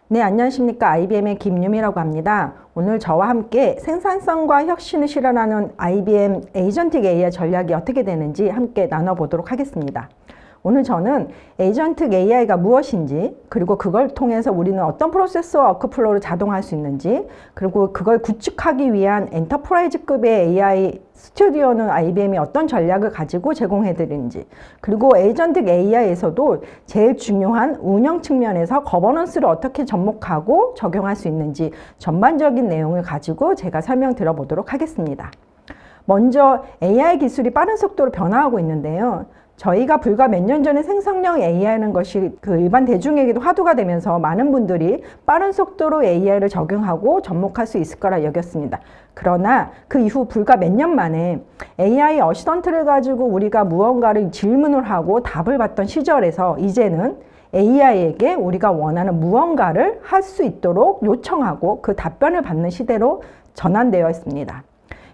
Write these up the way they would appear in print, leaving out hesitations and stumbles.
네, 안녕하십니까. IBM의 김유미라고 합니다. 오늘 저와 함께 생산성과 혁신을 실현하는 IBM 에이전틱 AI 전략이 어떻게 되는지 함께 나눠보도록 하겠습니다. 오늘 저는 에이전틱 AI가 무엇인지, 그리고 그걸 통해서 우리는 어떤 프로세스와 워크플로우를 자동화할 수 있는지, 그리고 그걸 구축하기 위한 엔터프라이즈급의 AI 스튜디오는 IBM이 어떤 전략을 가지고 제공해드리는지, 그리고 에이전틱 AI에서도 제일 중요한 운영 측면에서 거버넌스를 어떻게 접목하고 적용할 수 있는지 전반적인 내용을 가지고 제가 설명 드려보도록 하겠습니다. 먼저 AI 기술이 빠른 속도로 변화하고 있는데요. 저희가 불과 몇 년 전에 생성형 AI라는 것이 일반 대중에게도 화두가 되면서 많은 분들이 빠른 속도로 AI를 적용하고 접목할 수 있을 거라 여겼습니다. 그러나 그 이후 불과 몇 년 만에 AI 어시스턴트를 가지고 우리가 무언가를 질문을 하고 답을 받던 시절에서 이제는 AI에게 우리가 원하는 무언가를 할 수 있도록 요청하고 그 답변을 받는 시대로 전환되어 있습니다.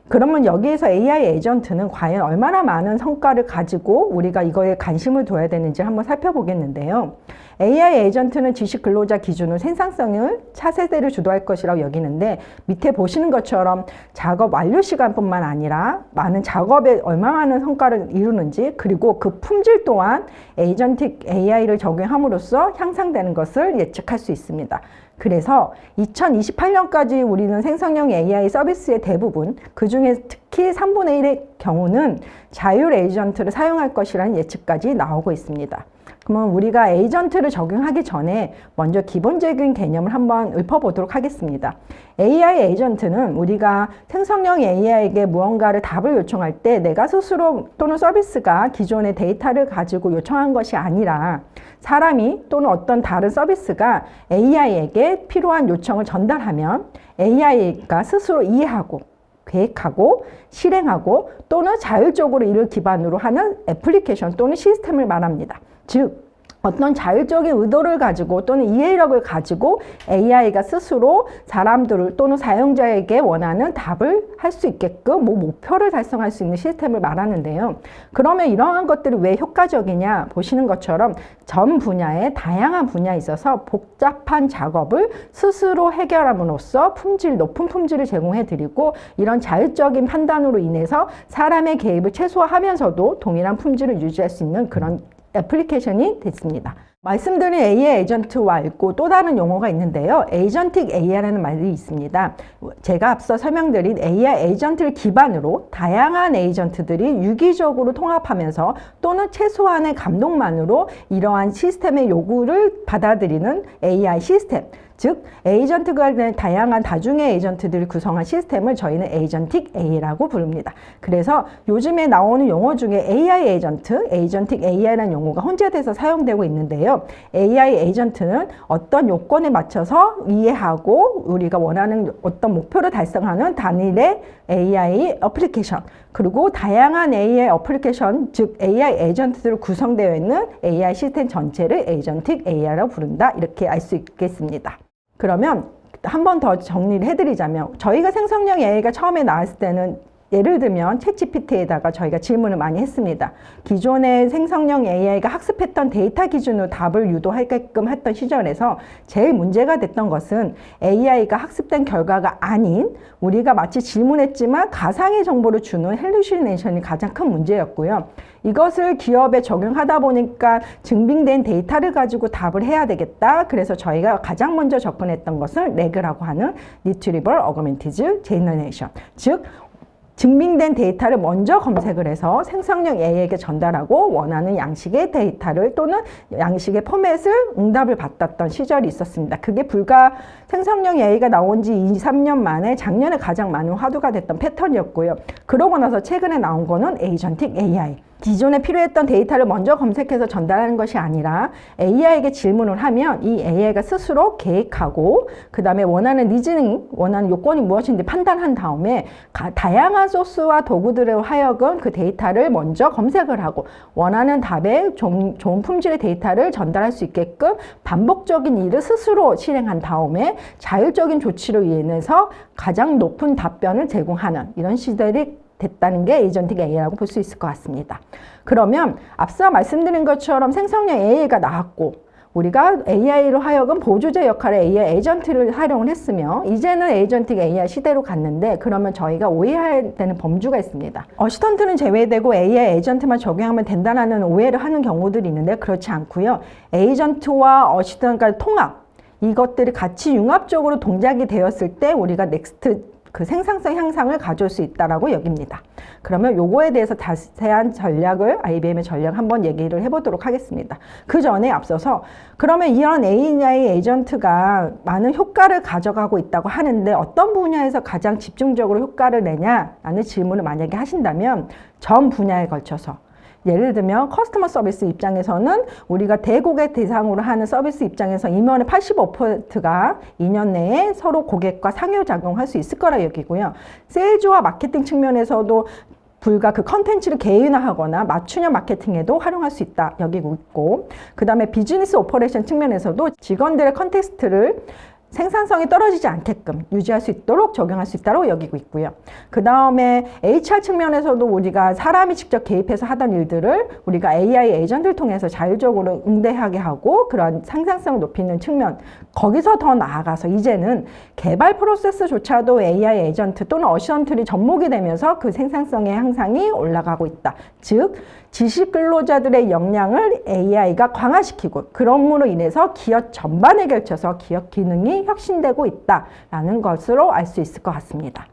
그러면 여기에서 AI 에이전트는 과연 얼마나 많은 성과를 가지고 우리가 이거에 관심을 둬야 되는지 한번 살펴보겠는데요. AI 에이전트는 지식 근로자 기준으로 생산성을 차세대를 주도할 것이라고 여기는데, 밑에 보시는 것처럼 작업 완료 시간뿐만 아니라 많은 작업에 얼마나 많은 성과를 이루는지, 그리고 그 품질 또한 에이전틱 AI를 적용함으로써 향상되는 것을 예측할 수 있습니다. 그래서 2028년까지 우리는 생성형 AI 서비스의 대부분, 그중에 특히 3분의 1의 경우는 자율 에이전트를 사용할 것이라는 예측까지 나오고 있습니다. 그러면 우리가 에이전트를 적용하기 전에 먼저 기본적인 개념을 한번 읊어보도록 하겠습니다. AI 에이전트는 우리가 생성형 AI에게 무언가를 답을 요청할 때 내가 스스로 또는 서비스가 기존의 데이터를 가지고 요청한 것이 아니라 사람이 또는 어떤 다른 서비스가 AI에게 필요한 요청을 전달하면 AI가 스스로 이해하고 계획하고 실행하고 또는 자율적으로 이를 기반으로 하는 애플리케이션 또는 시스템을 말합니다. 즉, 어떤 자율적인 의도를 가지고 또는 이해력을 가지고 AI가 스스로 사람들을 또는 사용자에게 원하는 답을 할 수 있게끔 목표를 달성할 수 있는 시스템을 말하는데요. 그러면 이러한 것들이 왜 효과적이냐 보시는 것처럼 전 분야에 다양한 분야에 있어서 복잡한 작업을 스스로 해결함으로써 높은 품질을 제공해 드리고, 이런 자율적인 판단으로 인해서 사람의 개입을 최소화하면서도 동일한 품질을 유지할 수 있는 그런 애플리케이션이 됐습니다. 말씀드린 AI 에이전트와 있고 또 다른 용어가 있는데요. 에이전틱 AI라는 말이 있습니다. 제가 앞서 설명드린 AI 에이전트를 기반으로 다양한 에이전트들이 유기적으로 통합하면서 또는 최소한의 감독만으로 이러한 시스템의 요구를 받아들이는 AI 시스템, 즉 에이전트가 된 다양한 다중의 에이전트들을 구성한 시스템을 저희는 에이전틱 AI라고 부릅니다. 그래서 요즘에 나오는 용어 중에 AI 에이전트, 에이전틱 AI라는 용어가 혼재돼서 사용되고 있는데요. AI 에이전트는 어떤 요건에 맞춰서 이해하고 우리가 원하는 어떤 목표를 달성하는 단일의 AI 애플리케이션, 그리고 다양한 AI 애플리케이션, 즉 AI 에이전트들로 구성되어 있는 AI 시스템 전체를 에이전틱 AI라고 부른다, 이렇게 알 수 있겠습니다. 그러면 한 번 더 정리를 해드리자면, 저희가 생성형 AI가 처음에 나왔을 때는 예를 들면 챗GPT에다가 저희가 질문을 많이 했습니다. 기존의 생성형 AI가 학습했던 데이터 기준으로 답을 유도하게끔 했던 시절에서 제일 문제가 됐던 것은 AI가 학습된 결과가 아닌 우리가 마치 질문했지만 가상의 정보를 주는 헬루시네이션이 가장 큰 문제였고요. 이것을 기업에 적용하다 보니까 증빙된 데이터를 가지고 답을 해야 되겠다. 그래서 저희가 가장 먼저 접근했던 것은 RAG라고 하는 Retrieval Augmented Generation, 즉 증빙된 데이터를 먼저 검색을 해서 생성형 AI에게 전달하고 원하는 양식의 데이터를 또는 양식의 포맷을 응답을 받았던 시절이 있었습니다. 그게 불과 생성형 AI가 나온 지 2, 3년 만에 작년에 가장 많은 화두가 됐던 패턴이었고요. 그러고 나서 최근에 나온 거는 에이전틱 AI. 기존에 필요했던 데이터를 먼저 검색해서 전달하는 것이 아니라 AI에게 질문을 하면 이 AI가 스스로 계획하고 그 다음에 원하는 리즈닝, 원하는 요건이 무엇인지 판단한 다음에 다양한 소스와 도구들을 하여금 그 데이터를 먼저 검색을 하고 원하는 답에 좋은 품질의 데이터를 전달할 수 있게끔 반복적인 일을 스스로 실행한 다음에 자율적인 조치로 인해서 가장 높은 답변을 제공하는 이런 시대를 됐다는 게 에이전틱 AI라고 볼 수 있을 것 같습니다. 그러면 앞서 말씀드린 것처럼 생성형 AI가 나왔고 우리가 AI로 하여금 보조제 역할의 AI 에이전트를 활용을 했으며 이제는 에이전틱 AI 시대로 갔는데 그러면 저희가 오해해야 되는 범주가 있습니다. 어시스턴트는 제외되고 AI 에이전트만 적용하면 된다는 오해를 하는 경우들이 있는데 그렇지 않고요. 에이전트와 어시스턴트까지 통합 이것들이 같이 융합적으로 동작이 되었을 때 우리가 넥스트 그 생산성 향상을 가져올 수 있다라고 여깁니다. 그러면 요거에 대해서 자세한 전략을 IBM의 전략 한번 얘기를 해보도록 하겠습니다. 그 전에 앞서서 그러면 이런 AI 에이전트가 많은 효과를 가져가고 있다고 하는데 어떤 분야에서 가장 집중적으로 효과를 내냐라는 질문을 만약에 하신다면 전 분야에 걸쳐서 예를 들면 커스터머 서비스 입장에서는 우리가 대고객 대상으로 하는 서비스 입장에서 임원의 85%가 2년 내에 서로 고객과 상호작용할 수 있을 거라 여기고요. 세일즈와 마케팅 측면에서도 불과 그 컨텐츠를 개인화하거나 맞춤형 마케팅에도 활용할 수 있다 여기고 있고 그 다음에 비즈니스 오퍼레이션 측면에서도 직원들의 컨텍스트를 생산성이 떨어지지 않게끔 유지할 수 있도록 적용할 수 있다고 여기고 있고요. 그 다음에 HR 측면에서도 우리가 사람이 직접 개입해서 하던 일들을 우리가 AI 에이전트를 통해서 자율적으로 응대하게 하고 그런 생산성을 높이는 측면 거기서 더 나아가서 이제는 개발 프로세스조차도 AI 에이전트 또는 어시스턴트들이 접목이 되면서 그 생산성의 향상이 올라가고 있다. 즉 지식 근로자들의 역량을 AI가 강화시키고 그럼으로 인해서 기업 전반에 걸쳐서 기업 기능이 혁신되고 있다라는 것으로 알 수 있을 것 같습니다.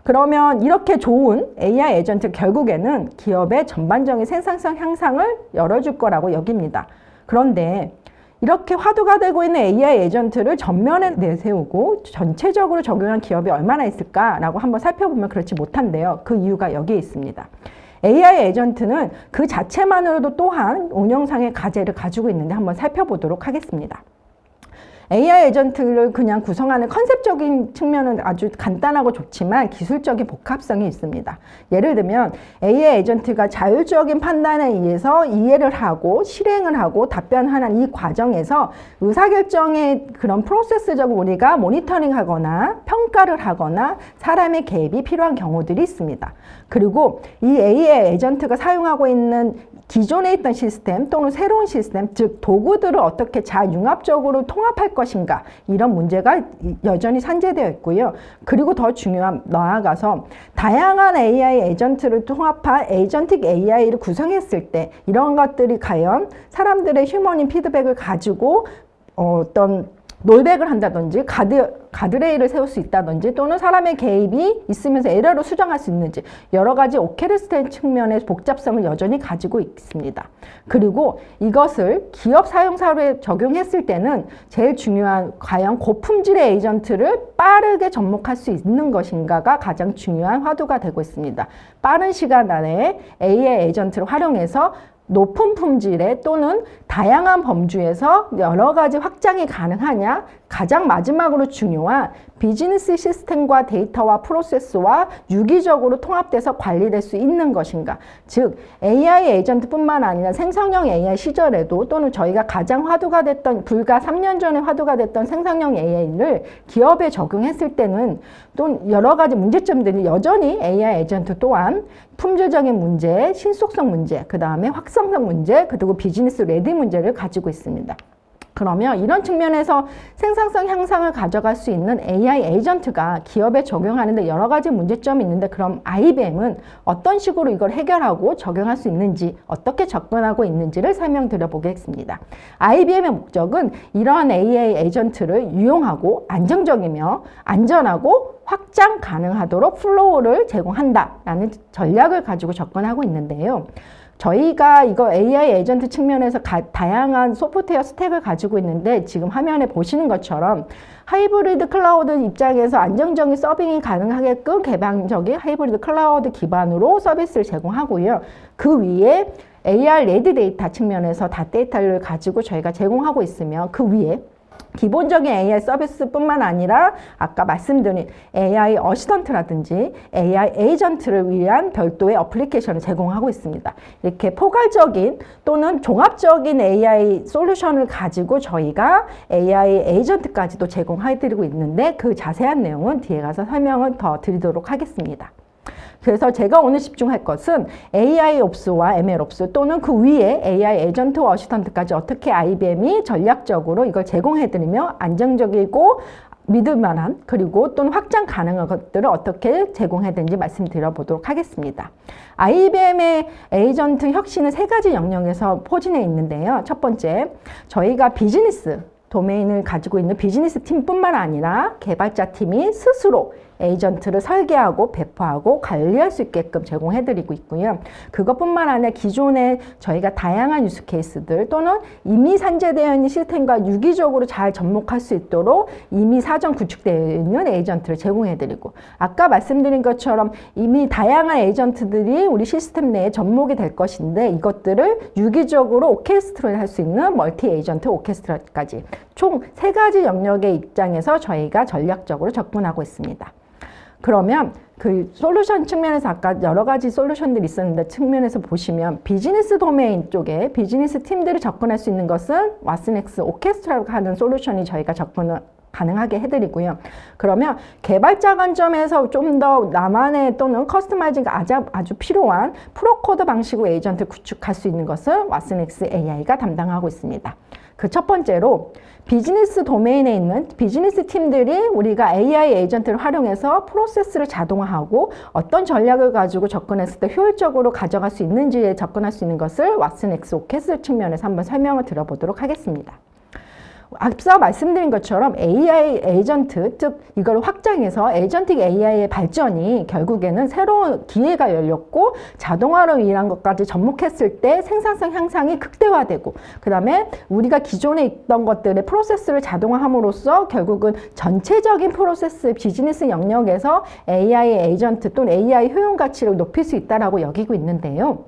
그러면 이렇게 좋은 AI 에이전트 결국에는 기업의 전반적인 생산성 향상을 열어줄 거라고 여깁니다. 그런데 이렇게 화두가 되고 있는 AI 에이전트를 전면에 내세우고 전체적으로 적용한 기업이 얼마나 있을까라고 한번 살펴보면 그렇지 못한데요. 그 이유가 여기에 있습니다. AI 에이전트는 그 자체만으로도 또한 운영상의 과제를 가지고 있는데 한번 살펴보도록 하겠습니다. AI 에이전트를 그냥 구성하는 컨셉적인 측면은 아주 간단하고 좋지만 기술적인 복합성이 있습니다. 예를 들면 AI 에이전트가 자율적인 판단에 의해서 이해를 하고 실행을 하고 답변하는 이 과정에서 의사결정의 그런 프로세스적으로 우리가 모니터링하거나 평가를 하거나 사람의 개입이 필요한 경우들이 있습니다. 그리고 이 AI 에이전트가 사용하고 있는 기존에 있던 시스템 또는 새로운 시스템, 즉 도구들을 어떻게 잘 융합적으로 통합할 것인가 이런 문제가 여전히 산재되어 있고요. 그리고 더 중요한 나아가서 다양한 AI 에이전트를 통합한 에이전틱 AI를 구성했을 때 이런 것들이 과연 사람들의 휴머닝 피드백을 가지고 어떤 롤백을 한다든지 가드레일을 세울 수 있다든지 또는 사람의 개입이 있으면서 에러를 수정할 수 있는지 여러 가지 오케르스텐 측면의 복잡성을 여전히 가지고 있습니다. 그리고 이것을 기업 사용사로 적용했을 때는 제일 중요한 과연 고품질의 에이전트를 빠르게 접목할 수 있는 것인가가 가장 중요한 화두가 되고 있습니다. 빠른 시간 안에 AI 에이전트를 활용해서 높은 품질의 또는 다양한 범주에서 여러 가지 확장이 가능하냐 가장 마지막으로 중요한 비즈니스 시스템과 데이터와 프로세스와 유기적으로 통합돼서 관리될 수 있는 것인가 즉 AI 에이전트뿐만 아니라 생성형 AI 시절에도 또는 저희가 가장 화두가 됐던 불과 3년 전에 화두가 됐던 생성형 AI를 기업에 적용했을 때는 또 여러 가지 문제점들이 여전히 AI 에이전트 또한 품질적인 문제, 신속성 문제, 그 다음에 확성성 문제, 그리고 비즈니스 레디 문제를 가지고 있습니다. 그러면 이런 측면에서 생산성 향상을 가져갈 수 있는 AI 에이전트가 기업에 적용하는데 여러 가지 문제점이 있는데 그럼 IBM은 어떤 식으로 이걸 해결하고 적용할 수 있는지 어떻게 접근하고 있는지를 설명드려 보겠습니다. IBM의 목적은 이러한 AI 에이전트를 유용하고 안정적이며 안전하고 확장 가능하도록 플로우를 제공한다라는 전략을 가지고 접근하고 있는데요. 저희가 이거 AI 에이전트 측면에서 다양한 소프트웨어 스택을 가지고 있는데 지금 화면에 보시는 것처럼 하이브리드 클라우드 입장에서 안정적인 서빙이 가능하게끔 개방적인 하이브리드 클라우드 기반으로 서비스를 제공하고요. 그 위에 AR 레디 데이터 측면에서 다 데이터를 가지고 저희가 제공하고 있으며 그 위에 기본적인 AI 서비스뿐만 아니라 아까 말씀드린 AI 어시스턴트라든지 AI 에이전트를 위한 별도의 어플리케이션을 제공하고 있습니다. 이렇게 포괄적인 또는 종합적인 AI 솔루션을 가지고 저희가 AI 에이전트까지도 제공해드리고 있는데 그 자세한 내용은 뒤에 가서 설명을 더 드리도록 하겠습니다. 그래서 제가 오늘 집중할 것은 AI 옵스와 ML 옵스 또는 그 위에 AI 에이전트와 어시스턴트까지 어떻게 IBM이 전략적으로 이걸 제공해드리며 안정적이고 믿을 만한 그리고 또는 확장 가능한 것들을 어떻게 제공해야 되는지 말씀드려보도록 하겠습니다. IBM의 에이전트 혁신은 세 가지 영역에서 포진해 있는데요. 첫 번째, 저희가 비즈니스 도메인을 가지고 있는 비즈니스 팀뿐만 아니라 개발자 팀이 스스로 에이전트를 설계하고 배포하고 관리할 수 있게끔 제공해드리고 있고요. 그것뿐만 아니라 기존에 저희가 다양한 유스 케이스들 또는 이미 산재되어 있는 시스템과 유기적으로 잘 접목할 수 있도록 이미 사전 구축되어 있는 에이전트를 제공해드리고 아까 말씀드린 것처럼 이미 다양한 에이전트들이 우리 시스템 내에 접목이 될 것인데 이것들을 유기적으로 오케스트레이트 할 수 있는 멀티 에이전트 오케스트라까지 총 세 가지 영역의 입장에서 저희가 전략적으로 접근하고 있습니다. 그러면 그 솔루션 측면에서 아까 여러 가지 솔루션들이 있었는데 측면에서 보시면 비즈니스 도메인 쪽에 비즈니스 팀들이 접근할 수 있는 것은 왓슨엑스 오케스트라고 하는 솔루션이 저희가 접근을 가능하게 해드리고요. 그러면 개발자 관점에서 좀 더 나만의 또는 커스터마이징가 아주 필요한 프로코드 방식으로 에이전트 구축할 수 있는 것은 왓슨엑스 AI가 담당하고 있습니다. 그 첫 번째로 비즈니스 도메인에 있는 비즈니스 팀들이 우리가 AI 에이전트를 활용해서 프로세스를 자동화하고 어떤 전략을 가지고 접근했을 때 효율적으로 가져갈 수 있는지에 접근할 수 있는 것을 왓슨엑스 오케스트라 측면에서 한번 설명을 드려보도록 하겠습니다. 앞서 말씀드린 것처럼 AI 에이전트, 즉 이걸 확장해서 에이전틱 AI의 발전이 결국에는 새로운 기회가 열렸고 자동화로 인한 것까지 접목했을 때 생산성 향상이 극대화되고 그 다음에 우리가 기존에 있던 것들의 프로세스를 자동화함으로써 결국은 전체적인 프로세스 비즈니스 영역에서 AI 에이전트 또는 AI 효용 가치를 높일 수 있다고 여기고 있는데요.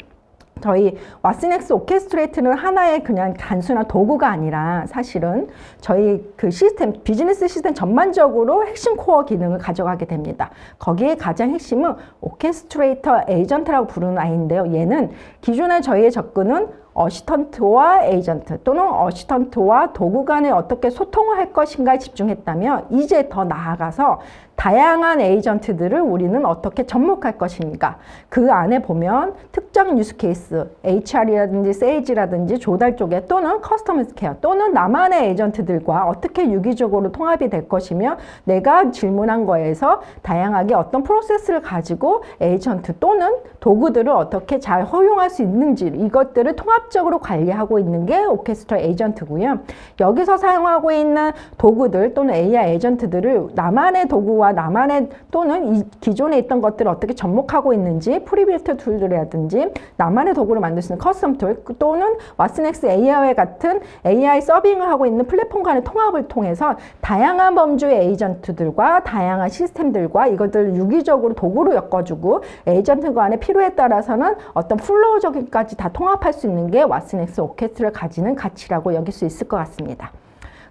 저희 왓슨엑스 오케스트레이트는 하나의 그냥 단순한 도구가 아니라 사실은 저희 그 시스템, 비즈니스 시스템 전반적으로 핵심 코어 기능을 가져가게 됩니다. 거기에 가장 핵심은 오케스트레이터 에이전트라고 부르는 아이인데요. 얘는 기존에 저희의 접근은 어시스턴트와 에이전트 또는 어시스턴트와 도구 간에 어떻게 소통을 할 것인가에 집중했다면 이제 더 나아가서 다양한 에이전트들을 우리는 어떻게 접목할 것인가 그 안에 보면 특정 유스 케이스 HR이라든지 세일즈라든지 조달 쪽에 또는 커스터머 케어 또는 나만의 에이전트들과 어떻게 유기적으로 통합이 될 것이며 내가 질문한 거에서 다양하게 어떤 프로세스를 가지고 에이전트 또는 도구들을 어떻게 잘 허용할 수 있는지 이것들을 통합적으로 관리하고 있는 게 오케스트라 에이전트고요. 여기서 사용하고 있는 도구들 또는 AI 에이전트들을 나만의 도구와 나만의 또는 이 기존에 있던 것들을 어떻게 접목하고 있는지 프리빌트 툴들이라든지 나만의 도구를 만들 수 있는 커스텀 툴 또는 왓슨엑스 AI와 같은 AI 서빙을 하고 있는 플랫폼 간의 통합을 통해서 다양한 범주의 에이전트들과 다양한 시스템들과 이것들을 유기적으로 도구로 엮어주고 에이전트 간의 필요에 따라서는 어떤 플로우적인까지 다 통합할 수 있는 게 왓슨엑스 오케스트라를 가지는 가치라고 여길 수 있을 것 같습니다.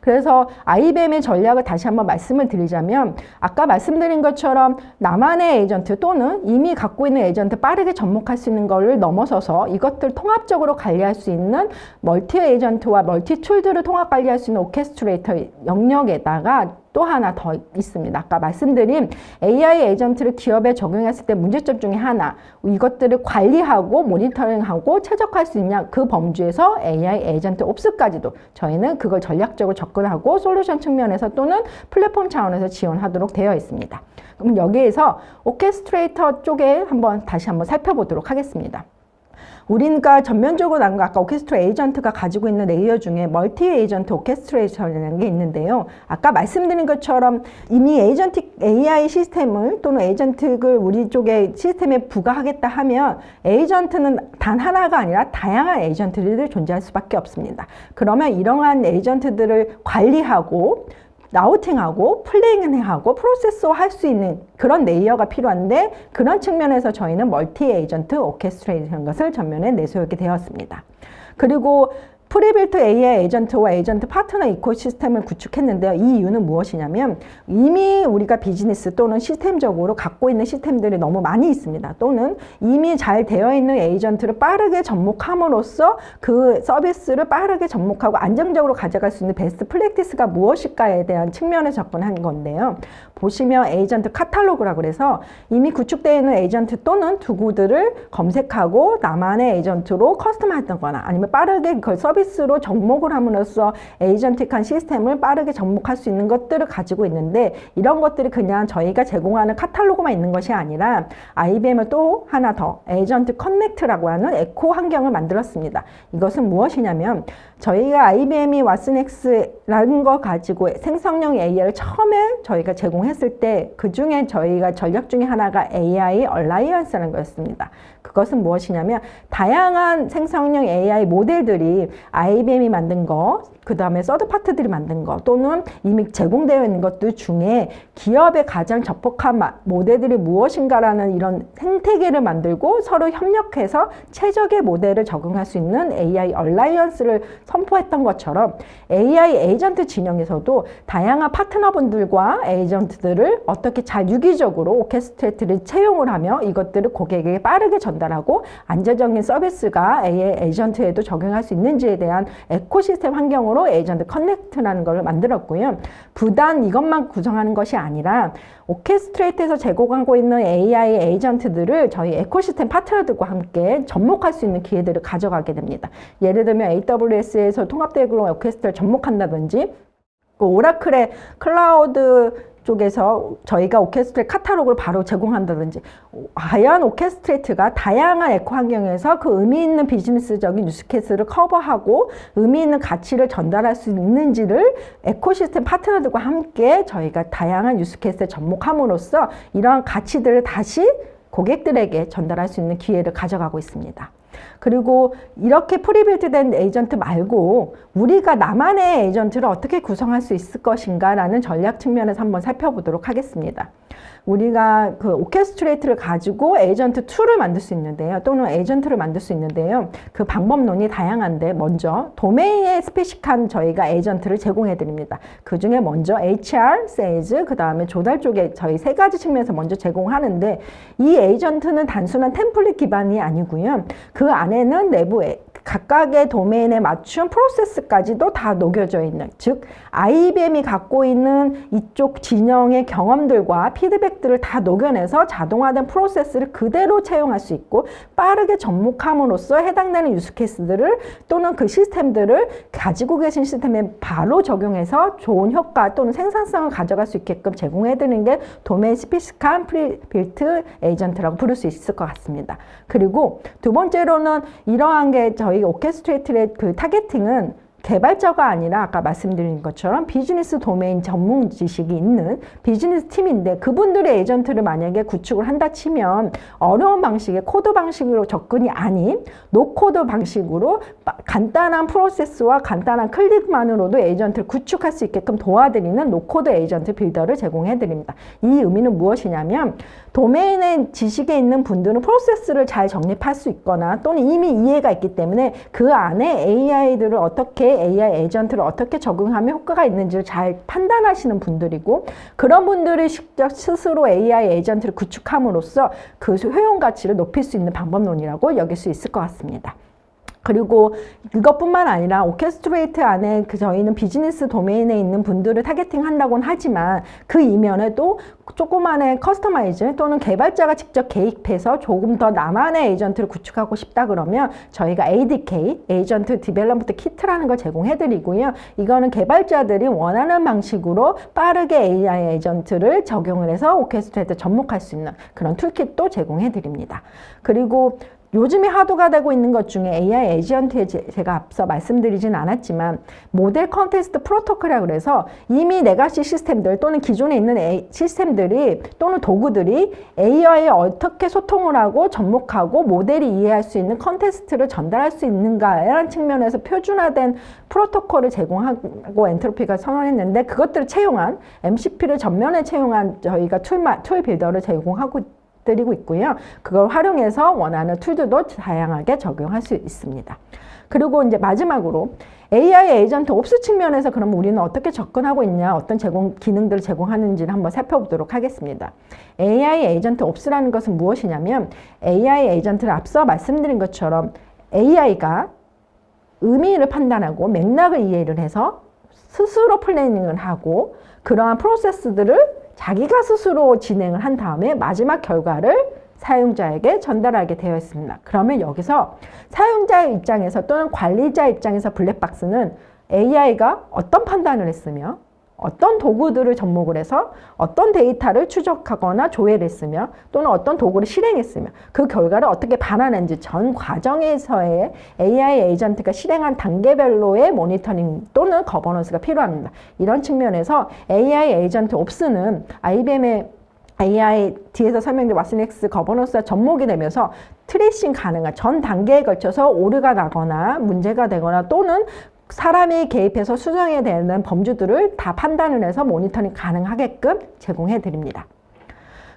그래서 IBM의 전략을 다시 한번 말씀을 드리자면 아까 말씀드린 것처럼 나만의 에이전트 또는 이미 갖고 있는 에이전트 빠르게 접목할 수 있는 것을 넘어서서 이것들 통합적으로 관리할 수 있는 멀티 에이전트와 멀티 툴들을 통합 관리할 수 있는 오케스트레이터 영역에다가 또 하나 더 있습니다. 아까 말씀드린 AI 에이전트를 기업에 적용했을 때 문제점 중에 하나 이것들을 관리하고 모니터링하고 최적화할 수 있냐 그 범주에서 AI 에이전트 옵스까지도 저희는 그걸 전략적으로 접근하고 솔루션 측면에서 또는 플랫폼 차원에서 지원하도록 되어 있습니다. 그럼 여기에서 오케스트레이터 쪽에 다시 한번 살펴보도록 하겠습니다. 우리가 전면적으로 나온 거 아까 오케스트라 에이전트가 가지고 있는 레이어 중에 멀티 에이전트 오케스트레이션이라는 게 있는데요. 아까 말씀드린 것처럼 이미 에이전틱 AI 시스템을 또는 에이전틱을 우리 쪽에 시스템에 부과하겠다 하면 에이전트는 단 하나가 아니라 다양한 에이전트들이 존재할 수밖에 없습니다. 그러면 이러한 에이전트들을 관리하고 라우팅하고 플레잉하고 프로세스화 할 수 있는 그런 레이어가 필요한데 그런 측면에서 저희는 멀티 에이전트 오케스트레이션 것을 전면에 내세우게 되었습니다. 그리고 프리빌트 AI 에이전트와 에이전트 파트너 이코시스템을 구축했는데요. 이 이유는 무엇이냐면 이미 우리가 비즈니스 또는 시스템적으로 갖고 있는 시스템들이 너무 많이 있습니다. 또는 이미 잘 되어 있는 에이전트를 빠르게 접목함으로써 그 서비스를 빠르게 접목하고 안정적으로 가져갈 수 있는 베스트 프랙티스가 무엇일까에 대한 측면에 접근한 건데요. 보시면 에이전트 카탈로그라고 그래서 이미 구축되어 있는 에이전트 또는 도구들을 검색하고 나만의 에이전트로 커스텀하거나 아니면 빠르게 그걸 서비스로 접목을 함으로써 에이전틱한 시스템을 빠르게 접목할 수 있는 것들을 가지고 있는데 이런 것들이 그냥 저희가 제공하는 카탈로그만 있는 것이 아니라 IBM은 또 하나 더 에이전트 커넥트라고 하는 에코 환경을 만들었습니다. 이것은 무엇이냐면 저희가 IBM이 왓슨X라는 거 가지고 생성형 AI를 처음에 저희가 제공했을 때 그 중에 저희가 전략 중에 하나가 AI 얼라이언스라는 거였습니다. 그것은 무엇이냐면 다양한 생성형 AI 모델들이 IBM이 만든 거, 그 다음에 서드파트들이 만든 거 또는 이미 제공되어 있는 것들 중에 기업에 가장 적합한 모델들이 무엇인가라는 이런 생태계를 만들고 서로 협력해서 최적의 모델을 적용할 수 있는 AI 얼라이언스를 선포했던 것처럼 AI 에이전트 진영에서도 다양한 파트너분들과 에이전트들을 어떻게 잘 유기적으로 오케스트레이트를 채용을 하며 이것들을 고객에게 빠르게 전달하고 안정적인 서비스가 AI 에이전트에도 적용할 수 있는지에 대한 에코시스템 환경으로 에이전트 커넥트라는 걸 만들었고요. 부단 이것만 구성하는 것이 아니라 오케스트레이트에서 제공하고 있는 AI 에이전트들을 저희 에코시스템 파트너들과 함께 접목할 수 있는 기회들을 가져가게 됩니다. 예를 들면 AWS에서 통합되어 오케스트레이트를 접목한다든지 오라클의 클라우드 쪽에서 저희가 오케스트레이트 카탈로그를 바로 제공한다든지 과연 오케스트레이트가 다양한 에코 환경에서 그 의미 있는 비즈니스적인 유스케이스를 커버하고 의미 있는 가치를 전달할 수 있는지를 에코시스템 파트너들과 함께 저희가 다양한 유스케이스에 접목함으로써 이러한 가치들을 다시 고객들에게 전달할 수 있는 기회를 가져가고 있습니다. 그리고 이렇게 프리빌트된 에이전트 말고 우리가 나만의 에이전트를 어떻게 구성할 수 있을 것인가 라는 전략 측면에서 한번 살펴보도록 하겠습니다. 우리가 그 오케스트레이트를 가지고 에이전트 2를 만들 수 있는데요. 또는 에이전트를 만들 수 있는데요. 그 방법론이 다양한데 먼저 도메인에 스페시fik한 저희가 에이전트를 제공해 드립니다. 그 중에 먼저 HR, 세일즈, 그 다음에 조달 쪽에 저희 세 가지 측면에서 먼저 제공하는데 이 에이전트는 단순한 템플릿 기반이 아니고요. 그 안에는 내부에 각각의 도메인에 맞춘 프로세스까지도 다 녹여져 있는, 즉 IBM이 갖고 있는 이쪽 진영의 경험들과 피드백들을 다 녹여내서 자동화된 프로세스를 그대로 채용할 수 있고 빠르게 접목함으로써 해당되는 유스케이스들을 또는 그 시스템들을 가지고 계신 시스템에 바로 적용해서 좋은 효과 또는 생산성을 가져갈 수 있게끔 제공해드리는 게 도메인 스페시fik한 프리빌트 에이전트라고 부를 수 있을 것 같습니다. 그리고 두 번째로는 이러한 게 저희 오케스트레이트의 그 타겟팅은 개발자가 아니라 아까 말씀드린 것처럼 비즈니스 도메인 전문 지식이 있는 비즈니스 팀인데 그분들의 에이전트를 만약에 구축을 한다 치면 어려운 방식의 코드 방식으로 접근이 아닌 노코드 방식으로 간단한 프로세스와 간단한 클릭만으로도 에이전트를 구축할 수 있게끔 도와드리는 노코드 에이전트 빌더를 제공해 드립니다. 이 의미는 무엇이냐면 도메인의 지식에 있는 분들은 프로세스를 잘 정립할 수 있거나 또는 이미 이해가 있기 때문에 그 안에 AI들을 어떻게 AI 에이전트를 어떻게 적용하면 효과가 있는지를 잘 판단하시는 분들이고 그런 분들이 직접 스스로 AI 에이전트를 구축함으로써 그 효용 가치를 높일 수 있는 방법론이라고 여길 수 있을 것 같습니다. 그리고 그것뿐만 아니라 오케스트레이트 안에 저희는 비즈니스 도메인에 있는 분들을 타겟팅 한다고는 하지만 그 이면에도 조그만의 커스터마이즈 또는 개발자가 직접 개입해서 조금 더 나만의 에이전트를 구축하고 싶다 그러면 저희가 ADK, 에이전트 디벨롭먼트 키트라는 걸 제공해 드리고요. 이거는 개발자들이 원하는 방식으로 빠르게 AI 에이전트를 적용을 해서 오케스트레이트에 접목할 수 있는 그런 툴kit도 제공해 드립니다. 그리고 요즘에 하도가 되고 있는 것 중에 AI 에이전트에 제가 앞서 말씀드리진 않았지만 모델 컨테스트 프로토콜이라고 그래서 이미 레가시 시스템들 또는 기존에 있는 시스템들이 또는 도구들이 AI에 어떻게 소통을 하고 접목하고 모델이 이해할 수 있는 컨테스트를 전달할 수 있는가라는 측면에서 표준화된 프로토콜을 제공하고 엔트로피가 선언했는데 그것들을 채용한 MCP를 전면에 채용한 저희가 툴 빌더를 제공하고 드리고 있고요. 그걸 활용해서 원하는 툴들도 다양하게 적용할 수 있습니다. 그리고 이제 마지막으로 AI 에이전트 옵스 측면에서 그럼 우리는 어떻게 접근하고 있냐, 어떤 기능들을 제공하는지를 한번 살펴보도록 하겠습니다. AI 에이전트 옵스라는 것은 무엇이냐면 AI 에이전트를 앞서 말씀드린 것처럼 AI가 의미를 판단하고 맥락을 이해를 해서 스스로 플래닝을 하고 그러한 프로세스들을 자기가 스스로 진행을 한 다음에 마지막 결과를 사용자에게 전달하게 되어 있습니다. 그러면 여기서 사용자 입장에서 또는 관리자 입장에서 블랙박스는 AI가 어떤 판단을 했으며 어떤 도구들을 접목을 해서 어떤 데이터를 추적하거나 조회를 했으며 또는 어떤 도구를 실행했으며 그 결과를 어떻게 반환했는지 전 과정에서의 AI 에이전트가 실행한 단계별로의 모니터링 또는 거버넌스가 필요합니다. 이런 측면에서 AI 에이전트 옵스는 IBM의 AI 뒤에서 설명드린 왓슨엑스 거버넌스와 접목이 되면서 트레이싱 가능한 전 단계에 걸쳐서 오류가 나거나 문제가 되거나 또는 사람이 개입해서 수정해야 되는 범주들을 다 판단을 해서 모니터링 가능하게끔 제공해 드립니다.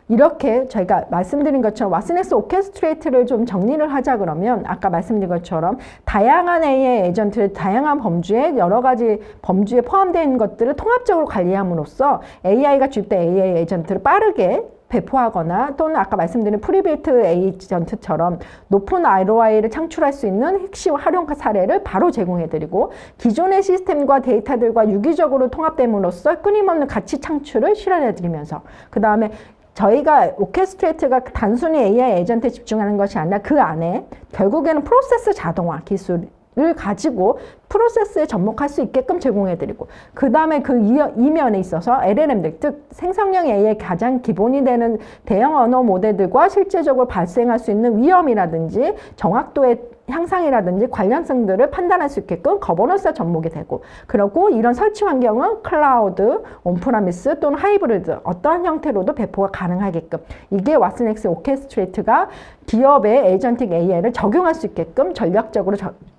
이렇게 저희가 말씀드린 것처럼 왓슨엑스 오케스트레이트를 좀 정리를 하자 그러면 아까 말씀드린 것처럼 다양한 AI 에이전트를 다양한 범주에 여러 가지 범주에 포함된 것들을 통합적으로 관리함으로써 AI가 주입된 AI 에이전트를 빠르게 배포하거나 또는 아까 말씀드린 프리빌트 에이전트처럼 높은 ROI를 창출할 수 있는 핵심 활용 사례를 바로 제공해드리고 기존의 시스템과 데이터들과 유기적으로 통합됨으로써 끊임없는 가치 창출을 실현해드리면서 그 다음에 저희가 오케스트레이트가 단순히 AI 에이전트에 집중하는 것이 아니라 그 안에 결국에는 프로세스 자동화 기술을 가지고 프로세스에 접목할 수 있게끔 제공해드리고 그 다음에 그 이면에 있어서 LLM들 즉 생성형 AI의 가장 기본이 되는 대형 언어 모델들과 실제적으로 발생할 수 있는 위험이라든지 정확도의 향상이라든지 관련성들을 판단할 수 있게끔 거버넌스가 접목이 되고 그리고 이런 설치 환경은 클라우드, 온프라미스 또는 하이브리드 어떠한 형태로도 배포가 가능하게끔 이게 왓슨엑스 오케스트레이트가 기업의 에이전틱 AI를 적용할 수 있게끔 전략적으로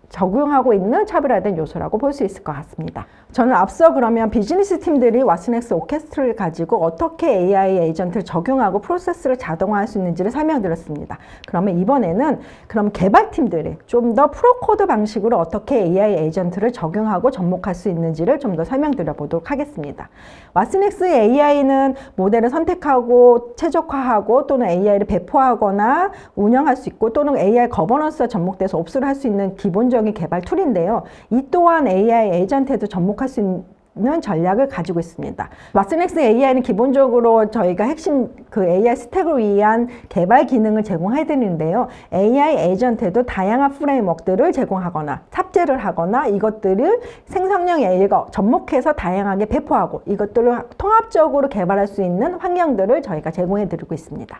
적용하고 있는 차별화된 요소라고 볼 수 있을 것 같습니다. 저는 앞서 그러면 비즈니스 팀들이 왓슨엑스 오케스트라를 가지고 어떻게 AI 에이전트를 적용하고 프로세스를 자동화할 수 있는지를 설명드렸습니다. 그러면 이번에는 그럼 개발팀들이 좀 더 프로코드 방식으로 어떻게 AI 에이전트를 적용하고 접목할 수 있는지를 좀 더 설명드려 보도록 하겠습니다. 왓슨엑스 AI는 모델을 선택하고 최적화하고 또는 AI를 배포하거나 운영할 수 있고 또는 AI 거버넌스와 접목돼서 옵스를 할 수 있는 기본적인 개발 툴인데요. 이 또한 AI 에이전트에도 접목할 수 있는 전략을 가지고 있습니다. 왓슨엑스 AI는 기본적으로 저희가 핵심 그 AI 스택을 위한 개발 기능을 제공해 드리는데요. AI 에이전트에도 다양한 프레임워크들을 제공하거나 탑재를 하거나 이것들을 생성형 AI가 접목해서 다양하게 배포하고 이것들을 통합적으로 개발할 수 있는 환경들을 저희가 제공해 드리고 있습니다.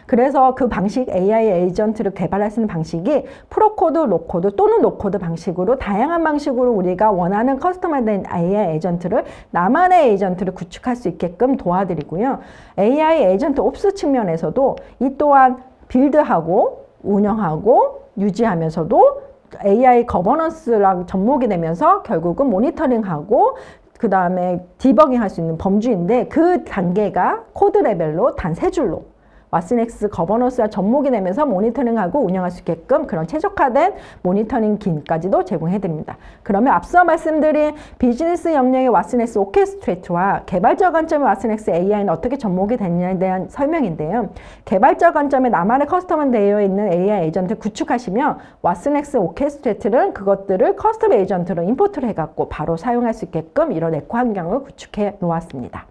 그래서 그 방식 AI 에이전트를 개발할 수 있는 방식이 프로코드, 로코드 또는 노코드 방식으로 다양한 방식으로 우리가 원하는 커스터마이즈된 AI 에이전트를 나만의 에이전트를 구축할 수 있게끔 도와드리고요. AI 에이전트 옵스 측면에서도 이 또한 빌드하고 운영하고 유지하면서도 AI 거버넌스랑 접목이 되면서 결국은 모니터링하고 그 다음에 디버깅 할 수 있는 범주인데 그 단계가 코드 레벨로 단 3줄로 왓슨엑스 거버넌스와 접목이 되면서 모니터링하고 운영할 수 있게끔 그런 최적화된 모니터링 기능까지도 제공해드립니다. 그러면 앞서 말씀드린 비즈니스 영역의 왓슨엑스 오케스트레이트와 개발자 관점의 왓슨엑스 AI는 어떻게 접목이 됐냐에 대한 설명인데요. 개발자 관점에 나만의 커스텀한 되어 있는 AI 에이전트를 구축하시면 왓슨엑스 오케스트레이트는 그것들을 커스텀 에이전트로 임포트를 해갖고 바로 사용할 수 있게끔 이런 에코 환경을 구축해 놓았습니다.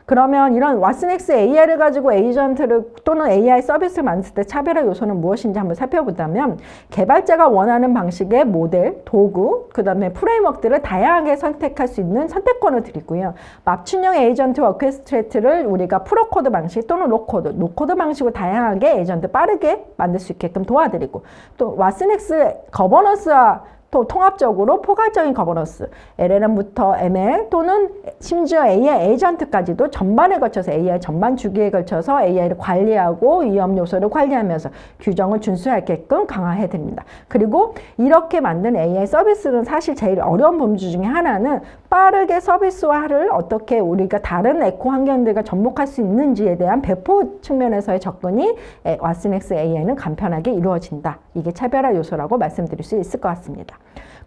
그러면 이런 왓슨엑스 AI를 가지고 에이전트를 또는 AI 서비스를 만들 때 차별화 요소는 무엇인지 한번 살펴보자면 개발자가 원하는 방식의 모델, 도구, 그 다음에 프레임워크들을 다양하게 선택할 수 있는 선택권을 드리고요. 맞춤형 에이전트와 오케스트레이트를 우리가 프로코드 방식 또는 로코드, 노코드 방식으로 다양하게 에이전트 빠르게 만들 수 있게끔 도와드리고 또 왓슨엑스 거버넌스와 또 통합적으로 포괄적인 거버넌스, LLM부터 ML 또는 심지어 AI 에이전트까지도 전반에 걸쳐서 AI 전반 주기에 걸쳐서 AI를 관리하고 위험 요소를 관리하면서 규정을 준수하게끔 강화해 드립니다. 그리고 이렇게 만든 AI 서비스는 사실 제일 어려운 범주 중에 하나는 빠르게 서비스화를 어떻게 우리가 다른 에코 환경들과 접목할 수 있는지에 대한 배포 측면에서의 접근이 왓슨엑스 AI는 간편하게 이루어진다. 이게 차별화 요소라고 말씀드릴 수 있을 것 같습니다.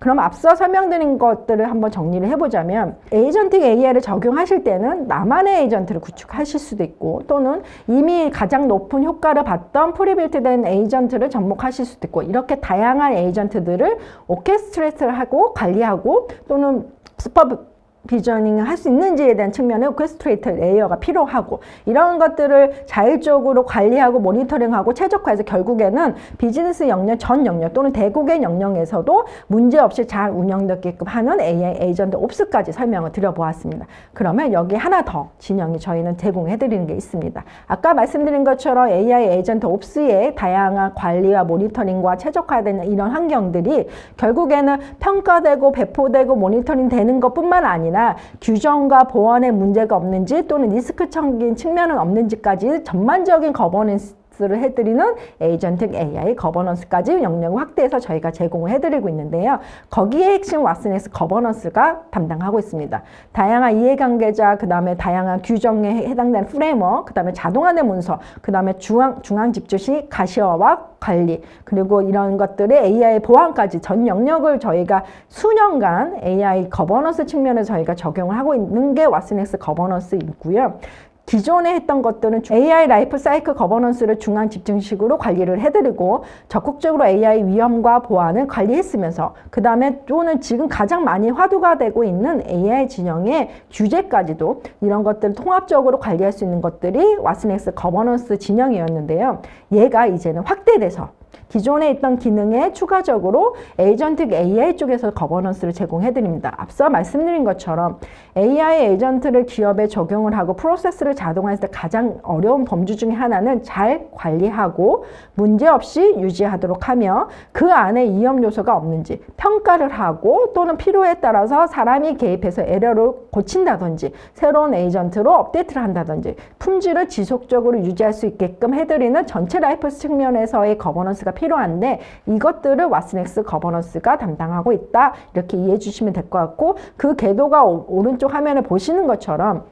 그럼 앞서 설명드린 것들을 한번 정리를 해보자면 에이전틱 AI를 적용하실 때는 나만의 에이전트를 구축하실 수도 있고 또는 이미 가장 높은 효과를 봤던 프리빌트된 에이전트를 접목하실 수도 있고 이렇게 다양한 에이전트들을 오케스트레이트를 하고 관리하고 또는 슈퍼비저닝을 할 수 있는지에 대한 측면에 오케스트레이터 레이어가 필요하고 이런 것들을 자율적으로 관리하고 모니터링하고 최적화해서 결국에는 비즈니스 영역 전 영역 또는 대국의 영역에서도 문제없이 잘 운영되게끔 하는 AI 에이전트 옵스까지 설명을 드려보았습니다. 그러면 여기 하나 더 진영이 저희는 제공해드리는 게 있습니다. 아까 말씀드린 것처럼 AI 에이전트 옵스의 다양한 관리와 모니터링과 최적화되는 이런 환경들이 결국에는 평가되고 배포되고 모니터링 되는 것뿐만 아니라 규정과 보안에 문제가 없는지 또는 리스크적인 측면은 없는지까지 전반적인 거버넌스를 해드리는 에이전틱 AI 거버넌스까지 영역을 확대해서 저희가 제공을 해드리고 있는데요. 거기에 핵심 왓슨엑스 거버넌스가 담당하고 있습니다. 다양한 이해관계자, 그 다음에 다양한 규정에 해당되는 프레임워크, 그 다음에 자동화된 문서, 그 다음에 중앙 집주시 가시화와 관리, 그리고 이런 것들의 AI 보안까지 전 영역을 저희가 수년간 AI 거버넌스 측면에서 저희가 적용을 하고 있는 게 왓슨엑스 거버넌스이고요. 기존에 했던 것들은 AI 라이프 사이클 거버넌스를 중앙 집중식으로 관리를 해드리고 적극적으로 AI 위험과 보안을 관리했으면서 그 다음에 또는 지금 가장 많이 화두가 되고 있는 AI 진영의 규제까지도 이런 것들을 통합적으로 관리할 수 있는 것들이 왓슨엑스 거버넌스 진영이었는데요. 얘가 이제는 확대돼서 기존에 있던 기능에 추가적으로 에이전틱 AI 쪽에서 거버넌스를 제공해드립니다. 앞서 말씀드린 것처럼 AI 에이전트를 기업에 적용을 하고 프로세스를 자동화했을 때 가장 어려운 범주 중에 하나는 잘 관리하고 문제없이 유지하도록 하며 그 안에 위험 요소가 없는지 평가를 하고 또는 필요에 따라서 사람이 개입해서 에러를 고친다든지 새로운 에이전트로 업데이트를 한다든지 품질을 지속적으로 유지할 수 있게끔 해드리는 전체 라이프 측면에서의 거버넌스가 필요한데 이것들을 왓슨엑스 거버넌스가 담당하고 있다. 이렇게 이해해 주시면 될 것 같고 그 궤도가 오른쪽 화면에 보시는 것처럼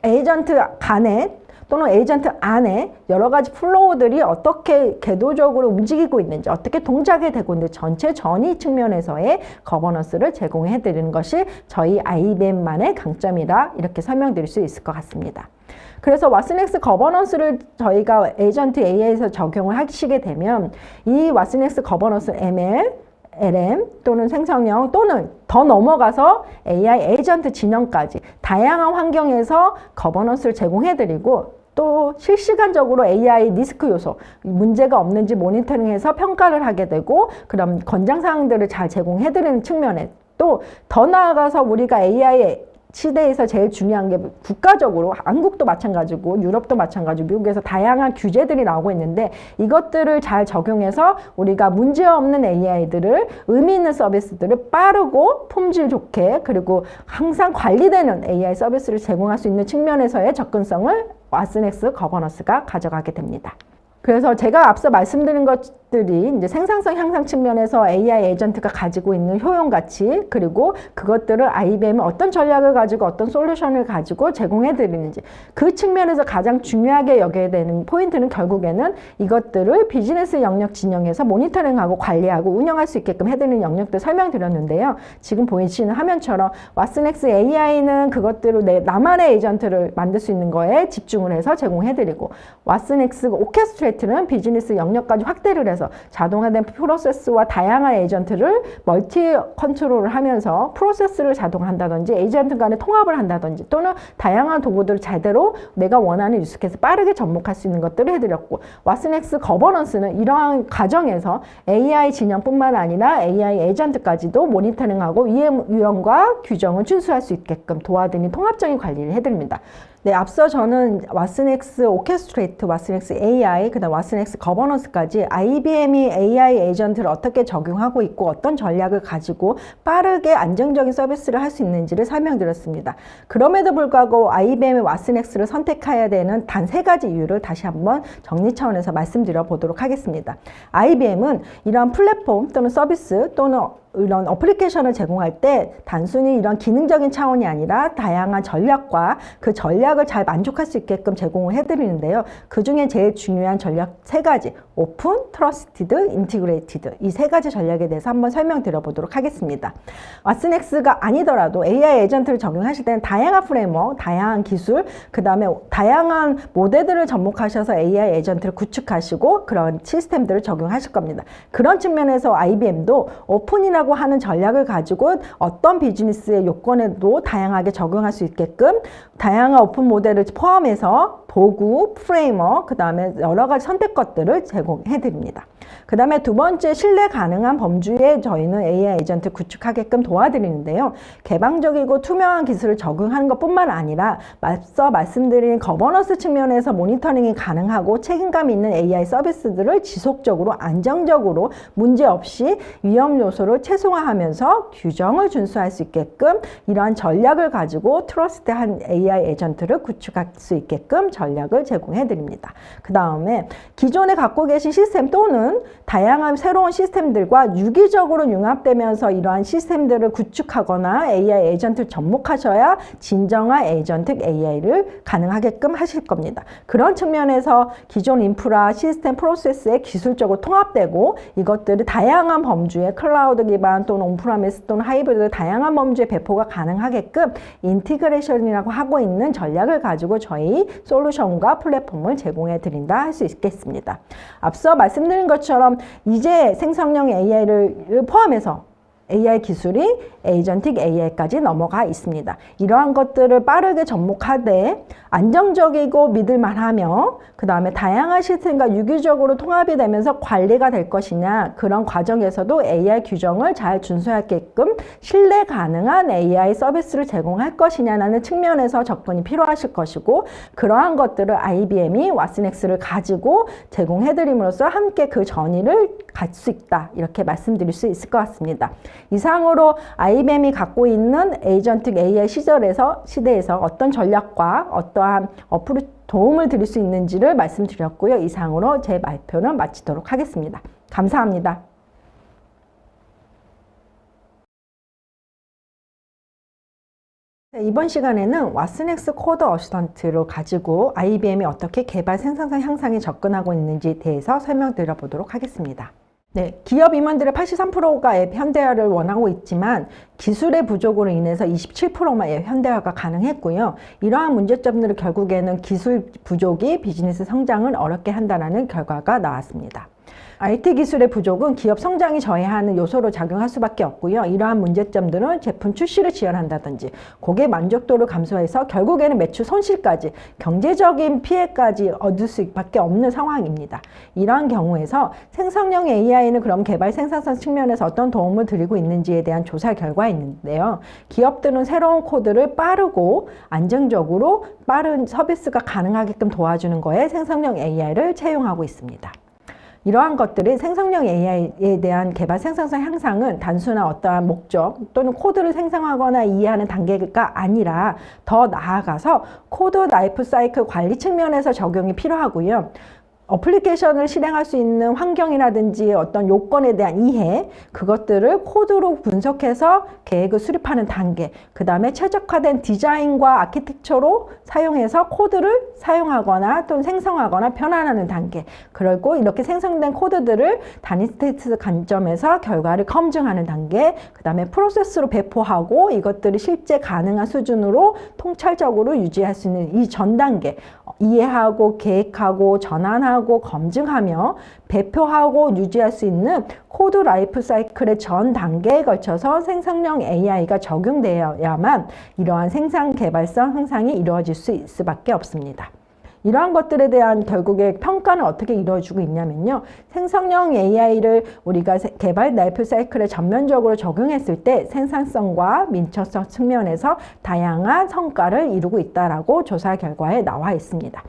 에이전트 간에 또는 에이전트 안에 여러 가지 플로우들이 어떻게 궤도적으로 움직이고 있는지 어떻게 동작이 되고 있는지 전체 전이 측면에서의 거버넌스를 제공해 드리는 것이 저희 IBM만의 강점이다. 이렇게 설명드릴 수 있을 것 같습니다. 그래서 왓슨엑스 거버넌스를 저희가 에이전트 AI에서 적용을 하시게 되면 이 왓슨엑스 거버넌스 ML, LM 또는 생성형 또는 더 넘어가서 AI 에이전트 진영까지 다양한 환경에서 거버넌스를 제공해드리고 또 실시간적으로 AI 리스크 요소, 문제가 없는지 모니터링해서 평가를 하게 되고 그럼 권장사항들을 잘 제공해드리는 측면에 또 더 나아가서 우리가 AI 시대에서 제일 중요한 게 국가적으로 한국도 마찬가지고 유럽도 마찬가지고 미국에서 다양한 규제들이 나오고 있는데 이것들을 잘 적용해서 우리가 문제없는 AI들을 의미 있는 서비스들을 빠르고 품질 좋게 그리고 항상 관리되는 AI 서비스를 제공할 수 있는 측면에서의 접근성을 왓슨엑스 거버넌스가 가져가게 됩니다. 그래서 제가 앞서 말씀드린 것들이 이제 생산성 향상 측면에서 AI 에이전트가 가지고 있는 효용 가치 그리고 그것들을 IBM이 어떤 전략을 가지고 어떤 솔루션을 가지고 제공해 드리는지 그 측면에서 가장 중요하게 여겨야 되는 포인트는 결국에는 이것들을 비즈니스 영역 진영에서 모니터링하고 관리하고 운영할 수 있게끔 해드리는 영역들 설명드렸는데요. 지금 보이시는 화면처럼 왓슨엑스 AI는 그것들을 나만의 에이전트를 만들 수 있는 거에 집중을 해서 제공해 드리고 왓슨엑스 오케스트레이트 는 비즈니스 영역까지 확대를 해서 자동화된 프로세스와 다양한 에이전트를 멀티 컨트롤을 하면서 프로세스를 자동화한다든지 에이전트 간에 통합을 한다든지 또는 다양한 도구들을 제대로 내가 원하는 유스케이스 빠르게 접목할 수 있는 것들을 해드렸고 왓슨엑스 거버넌스는 이러한 과정에서 AI 진영뿐만 아니라 AI 에이전트까지도 모니터링하고 위험과 규정을 준수할 수 있게끔 도와드리는 통합적인 관리를 해드립니다. 네, 앞서 저는 왓슨엑스 오케스트레이트, 왓슨엑스 AI, 그다음 왓슨엑스 거버넌스까지 IBM이 AI 에이전트를 어떻게 적용하고 있고 어떤 전략을 가지고 빠르게 안정적인 서비스를 할 수 있는지를 설명드렸습니다. 그럼에도 불구하고 IBM의 왓슨엑스를 선택해야 되는 단 3가지 이유를 다시 한번 정리 차원에서 말씀드려 보도록 하겠습니다. IBM은 이러한 플랫폼 또는 서비스 또는 이런 어플리케이션을 제공할 때 단순히 이런 기능적인 차원이 아니라 다양한 전략과 그 전략을 잘 만족할 수 있게끔 제공을 해드리는데요. 그 중에 제일 중요한 전략 3가지, 오픈, 트러스티드, 인티그레이티드, 이 3가지 전략에 대해서 한번 설명드려 보도록 하겠습니다. 왓슨엑스가 아니더라도 AI 에이전트를 적용하실 때는 다양한 프레임워크, 다양한 기술, 그 다음에 다양한 모델들을 접목하셔서 AI 에이전트를 구축하시고 그런 시스템들을 적용하실 겁니다. 그런 측면에서 IBM도 오픈이라고 하는 전략을 가지고 어떤 비즈니스의 요건에도 다양하게 적용할 수 있게끔 다양한 오픈 모델을 포함해서 도구, 프레임워크, 그 다음에 여러 가지 선택것들을 제공해 드립니다. 그 다음에 2번째, 신뢰 가능한 범주에 저희는 AI 에이전트 구축하게끔 도와드리는데요. 개방적이고 투명한 기술을 적용하는 것뿐만 아니라 앞서 말씀드린 거버넌스 측면에서 모니터링이 가능하고 책임감 있는 AI 서비스들을 지속적으로 안정적으로 문제없이 위험 요소를 최소화하면서 규정을 준수할 수 있게끔 이러한 전략을 가지고 트러스트한 AI 에이전트를 구축할 수 있게끔 전략을 제공해 드립니다. 그 다음에 기존에 갖고 계신 시스템 또는 다양한 새로운 시스템들과 유기적으로 융합되면서 이러한 시스템들을 구축하거나 AI 에이전트를 접목하셔야 진정한 에이전트 AI를 가능하게끔 하실 겁니다. 그런 측면에서 기존 인프라, 시스템, 프로세스에 기술적으로 통합되고 이것들을 다양한 범주의 클라우드 기반 또는 온프라미스 또는 하이브리드 다양한 범주의 배포가 가능하게끔 인티그레이션이라고 하고 있는 전략을 가지고 저희 솔루션과 플랫폼을 제공해 드린다 할 수 있겠습니다. 앞서 말씀드린 것처럼 이제 생성형 AI를 포함해서 AI 기술이 에이전틱 AI까지 넘어가 있습니다. 이러한 것들을 빠르게 접목하되 안정적이고 믿을만하며 그 다음에 다양한 시스템과 유기적으로 통합이 되면서 관리가 될 것이냐, 그런 과정에서도 AI 규정을 잘 준수하게끔 신뢰 가능한 AI 서비스를 제공할 것이냐라는 측면에서 접근이 필요하실 것이고, 그러한 것들을 IBM이 왓슨엑스를 가지고 제공해드림으로써 함께 그 전의를 갈 수 있다, 이렇게 말씀드릴 수 있을 것 같습니다. 이상으로 IBM이 갖고 있는 에이전틱 AI 시대에서 어떤 전략과 어떠한 어플을 도움을 드릴 수 있는지를 말씀드렸고요. 이상으로 제 발표는 마치도록 하겠습니다. 감사합니다. 이번 시간에는 왓슨엑스 코드 어시스턴트를 가지고 IBM이 어떻게 개발 생산성 향상에 접근하고 있는지에 대해서 설명드려 보도록 하겠습니다. 네, 기업 임원들의 83%가 앱 현대화를 원하고 있지만 기술의 부족으로 인해서 27%만 앱 현대화가 가능했고요. 이러한 문제점들을 결국에는 기술 부족이 비즈니스 성장을 어렵게 한다는 결과가 나왔습니다. IT 기술의 부족은 기업 성장이 저해하는 요소로 작용할 수밖에 없고요. 이러한 문제점들은 제품 출시를 지연한다든지 고객 만족도를 감소해서 결국에는 매출 손실까지 경제적인 피해까지 얻을 수밖에 없는 상황입니다. 이러한 경우에서 생성형 AI는 그럼 개발 생산성 측면에서 어떤 도움을 드리고 있는지에 대한 조사 결과가 있는데요. 기업들은 새로운 코드를 빠르고 안정적으로 빠른 서비스가 가능하게끔 도와주는 거에 생성형 AI를 채용하고 있습니다. 이러한 것들이 생성형 AI에 대한 개발 생산성 향상은 단순한 어떠한 목적 또는 코드를 생성하거나 이해하는 단계가 아니라 더 나아가서 코드 라이프 사이클 관리 측면에서 적용이 필요하고요. 어플리케이션을 실행할 수 있는 환경이라든지 어떤 요건에 대한 이해, 그것들을 코드로 분석해서 계획을 수립하는 단계, 그 다음에 최적화된 디자인과 아키텍처로 사용해서 코드를 사용하거나 또는 생성하거나 변환하는 단계, 그리고 이렇게 생성된 코드들을 단위 스테이트 관점에서 결과를 검증하는 단계, 그 다음에 프로세스로 배포하고 이것들이 실제 가능한 수준으로 통찰적으로 유지할 수 있는 이 전 단계, 이해하고 계획하고 전환하고 검증하며 배포하고 유지할 수 있는 코드 라이프 사이클의 전 단계에 걸쳐서 생성형 AI가 적용되어야만 이러한 생산 개발성 향상이 이루어질 수 있을 수밖에 없습니다. 이러한 것들에 대한 결국에 평가는 어떻게 이루어지고 있냐면요. 생성형 AI를 우리가 개발 라이프 사이클에 전면적으로 적용했을 때 생산성과 민첩성 측면에서 다양한 성과를 이루고 있다라고 조사 결과에 나와 있습니다.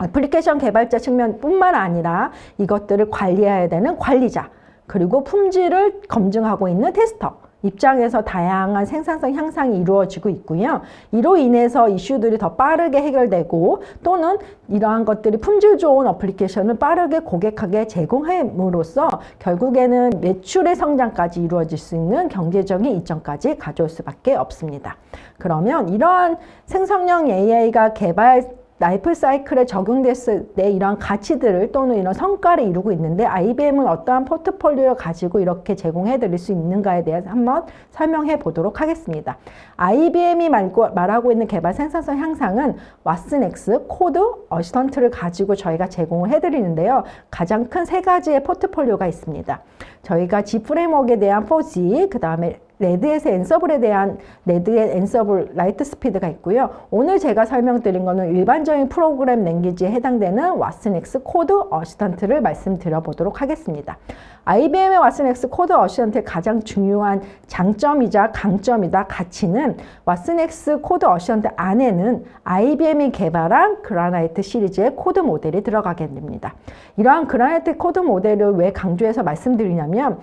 애플리케이션 개발자 측면뿐만 아니라 이것들을 관리해야 되는 관리자, 그리고 품질을 검증하고 있는 테스터 입장에서 다양한 생산성 향상이 이루어지고 있고요. 이로 인해서 이슈들이 더 빠르게 해결되고 또는 이러한 것들이 품질 좋은 어플리케이션을 빠르게 고객에게 제공함으로써 결국에는 매출의 성장까지 이루어질 수 있는 경제적인 이점까지 가져올 수밖에 없습니다. 그러면 이러한 생성형 AI가 개발 라이프 사이클에 적용됐을 때 이런 가치들을 또는 이런 성과를 이루고 있는데 IBM은 어떠한 포트폴리오를 가지고 이렇게 제공해 드릴 수 있는가에 대해서 한번 설명해 보도록 하겠습니다. IBM이 말하고 있는 개발 생산성 향상은 왓슨엑스, 코드, 어시스턴트를 가지고 저희가 제공을 해 드리는데요. 가장 큰 세 가지의 포트폴리오가 있습니다. 저희가 G 프레임워크에 대한 4G, 그 다음에 레드에서 앤서블에 대한 레드의 앤서블 라이트 스피드가 있고요. 오늘 제가 설명드린 거는 일반적인 프로그램 랭귀지에 해당되는 왓슨엑스 코드 어시스턴트를 말씀드려 보도록 하겠습니다. IBM의 왓슨엑스 코드 어시스턴트의 가장 중요한 장점이자 강점이다 가치는 왓슨엑스 코드 어시스턴트 안에는 IBM이 개발한 그라나이트 시리즈의 코드 모델이 들어가게 됩니다. 이러한 그라나이트 코드 모델을 왜 강조해서 말씀드리냐면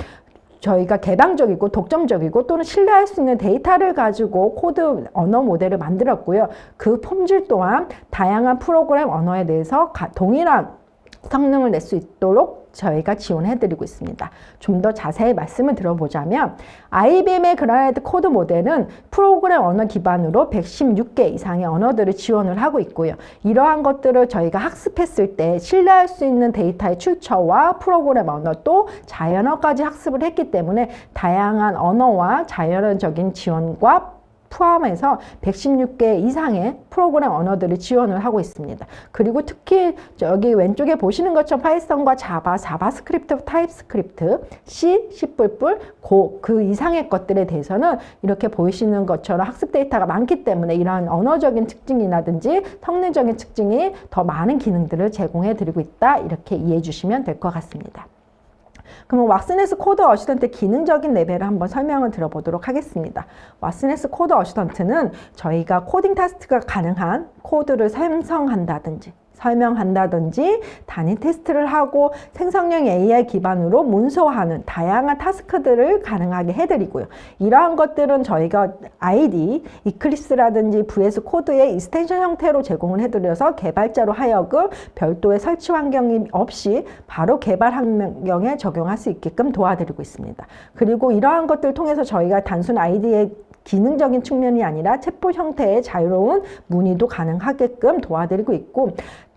저희가 개방적이고 독점적이고 또는 신뢰할 수 있는 데이터를 가지고 코드 언어 모델을 만들었고요. 그 품질 또한 다양한 프로그램 언어에 대해서 동일한 성능을 낼 수 있도록 저희가 지원해드리고 있습니다. 좀 더 자세히 말씀을 들어보자면 IBM의 그라나이트 코드 모델은 프로그램 언어 기반으로 116개 이상의 언어들을 지원을 하고 있고요. 이러한 것들을 저희가 학습했을 때 신뢰할 수 있는 데이터의 출처와 프로그램 언어 또 자연어까지 학습을 했기 때문에 다양한 언어와 자연어적인 지원과 포함해서 116개 이상의 프로그램 언어들을 지원을 하고 있습니다. 그리고 특히 여기 왼쪽에 보시는 것처럼 파이썬과 자바, 자바스크립트, 타입스크립트, C, C++, 고, 그 이상의 것들에 대해서는 이렇게 보이시는 것처럼 학습 데이터가 많기 때문에 이러한 언어적인 특징이라든지 성능적인 특징이 더 많은 기능들을 제공해 드리고 있다. 이렇게 이해해 주시면 될 것 같습니다. 그럼 왓슨엑스 코드 어시스턴트의 기능적인 레벨을 한번 설명을 들어보도록 하겠습니다. 왓슨엑스 코드 어시스턴트는 저희가 코딩 타스크가 가능한 코드를 생성한다든지 설명한다든지 단위 테스트를 하고 생성형 AI 기반으로 문서화하는 다양한 타스크들을 가능하게 해드리고요. 이러한 것들은 저희가 ID, 이클립스라든지 VS 코드의 익스텐션 형태로 제공을 해드려서 개발자로 하여금 별도의 설치 환경이 없이 바로 개발 환경에 적용할 수 있게끔 도와드리고 있습니다. 그리고 이러한 것들을 통해서 저희가 단순 ID의 기능적인 측면이 아니라 챗봇 형태의 자유로운 문의도 가능하게끔 도와드리고 있고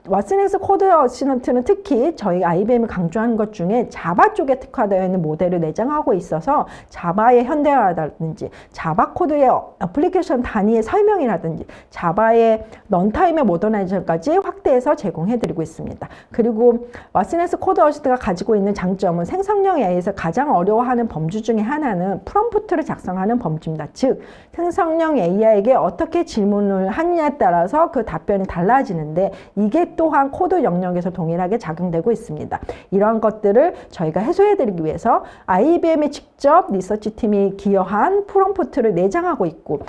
왓슨엑스 코드 어시스턴트는 특히 저희 IBM이 강조하는 것 중에 자바 쪽에 특화되어 있는 모델을 내장하고 있어서 자바의 현대화라든지 자바 코드의 애플리케이션 단위의 설명이라든지 자바의 런타임의 모더나이제이션까지 확대해서 제공해드리고 있습니다. 그리고 왓슨엑스 코드 어시스턴트가 가지고 있는 장점은 생성형 AI에서 가장 어려워하는 범주 중에 하나는 프롬프트를 작성하는 범주입니다. 즉 생성형 AI에게 어떻게 질문을 하느냐에 따라서 그 답변이 달라지는데 이게 또한 코드 영역에서 동일하게 작용되고 있습니다. 이러한 것들을 저희가 해소해드리기 위해서 IBM이 직접 리서치팀이 기여한 프롬프트를 내장하고 있고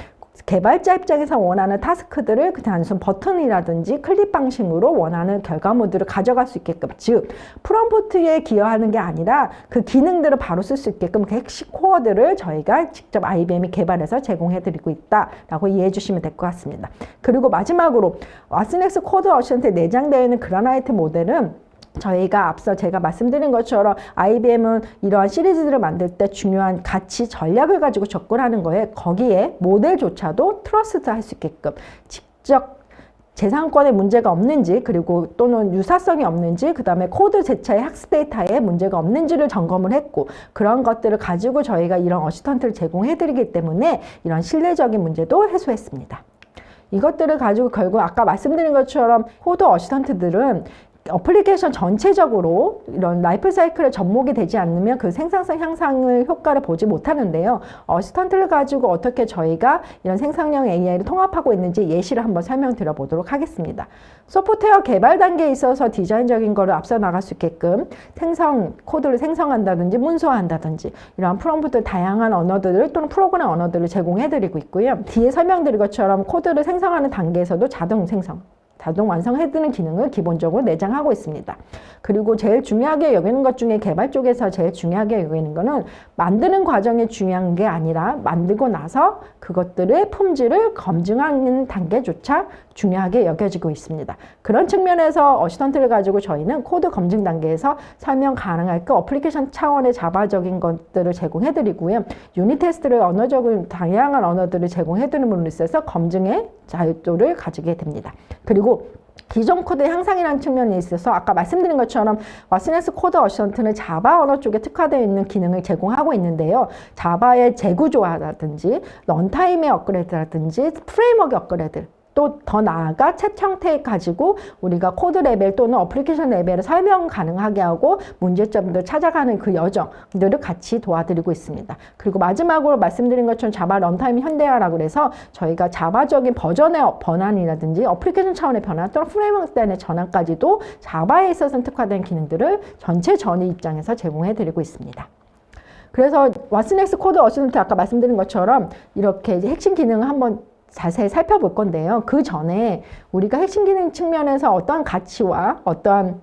개발자 입장에서 원하는 타스크들을 그 단순 버튼이라든지 클릭 방식으로 원하는 결과물들을 가져갈 수 있게끔 즉 프롬프트에 기여하는 게 아니라 그 기능들을 바로 쓸 수 있게끔 그 핵심 코어들을 저희가 직접 IBM이 개발해서 제공해드리고 있다라고 이해해 주시면 될 것 같습니다. 그리고 마지막으로 왓슨엑스 코드 어시스턴트에 내장되어 있는 그라나이트 모델은 저희가 앞서 제가 말씀드린 것처럼 IBM은 이러한 시리즈들을 만들 때 중요한 가치 전략을 가지고 접근하는 거에 거기에 모델조차도 트러스트 할 수 있게끔 직접 재산권에 문제가 없는지 그리고 또는 유사성이 없는지 그 다음에 코드 자체의 학습 데이터에 문제가 없는지를 점검을 했고 그런 것들을 가지고 저희가 이런 어시스턴트를 제공해드리기 때문에 이런 신뢰적인 문제도 해소했습니다. 이것들을 가지고 결국 아까 말씀드린 것처럼 코드 어시스턴트들은 어플리케이션 전체적으로 이런 라이프 사이클에 접목이 되지 않으면 그 생산성 향상을 효과를 보지 못하는데요. 어시스턴트를 가지고 어떻게 저희가 이런 생성형 AI를 통합하고 있는지 예시를 한번 설명드려 보도록 하겠습니다. 소프트웨어 개발 단계에 있어서 디자인적인 거를 앞서 나갈 수 있게끔 코드를 생성한다든지 문서화한다든지 이러한 프롬프트 다양한 언어들을 또는 프로그램 언어들을 제공해드리고 있고요. 뒤에 설명드린 것처럼 코드를 생성하는 단계에서도 자동 완성해드리는 기능을 기본적으로 내장하고 있습니다. 그리고 제일 중요하게 여기는 것 중에 개발 쪽에서 제일 중요하게 여기는 거는 만드는 과정이 중요한 게 아니라 만들고 나서 그것들의 품질을 검증하는 단계조차 중요하게 여겨지고 있습니다. 그런 측면에서 어시스턴트를 가지고 저희는 코드 검증 단계에서 설명 가능할 그 어플리케이션 차원의 자바적인 것들을 제공해드리고요. 유닛 테스트를 언어적인 다양한 언어들을 제공해드림으로 있어서 검증의 자유도를 가지게 됩니다. 그리고 기존 코드 향상이라는 측면에 있어서 아까 말씀드린 것처럼 왓슨엑스 코드 어시스턴트는 자바 언어 쪽에 특화되어 있는 기능을 제공하고 있는데요. 자바의 재구조화라든지 런타임의 업그레이드라든지 프레임워크 업그레이드 또 더 나아가 챗 형태 가지고 우리가 코드 레벨 또는 어플리케이션 레벨을 설명 가능하게 하고 문제점들 찾아가는 그 여정들을 같이 도와드리고 있습니다. 그리고 마지막으로 말씀드린 것처럼 자바 런타임 현대화라고 해서 저희가 자바적인 버전의 변환이라든지 어플리케이션 차원의 변환 또는 프레임워크 단의 전환까지도 자바에 있어서 특화된 기능들을 전체 전위 입장에서 제공해드리고 있습니다. 그래서 왓슨엑스 코드 어시스턴트 아까 말씀드린 것처럼 이렇게 핵심 기능을 한번 자세히 살펴볼 건데요. 그 전에 우리가 핵심 기능 측면에서 어떠한 가치와 어떠한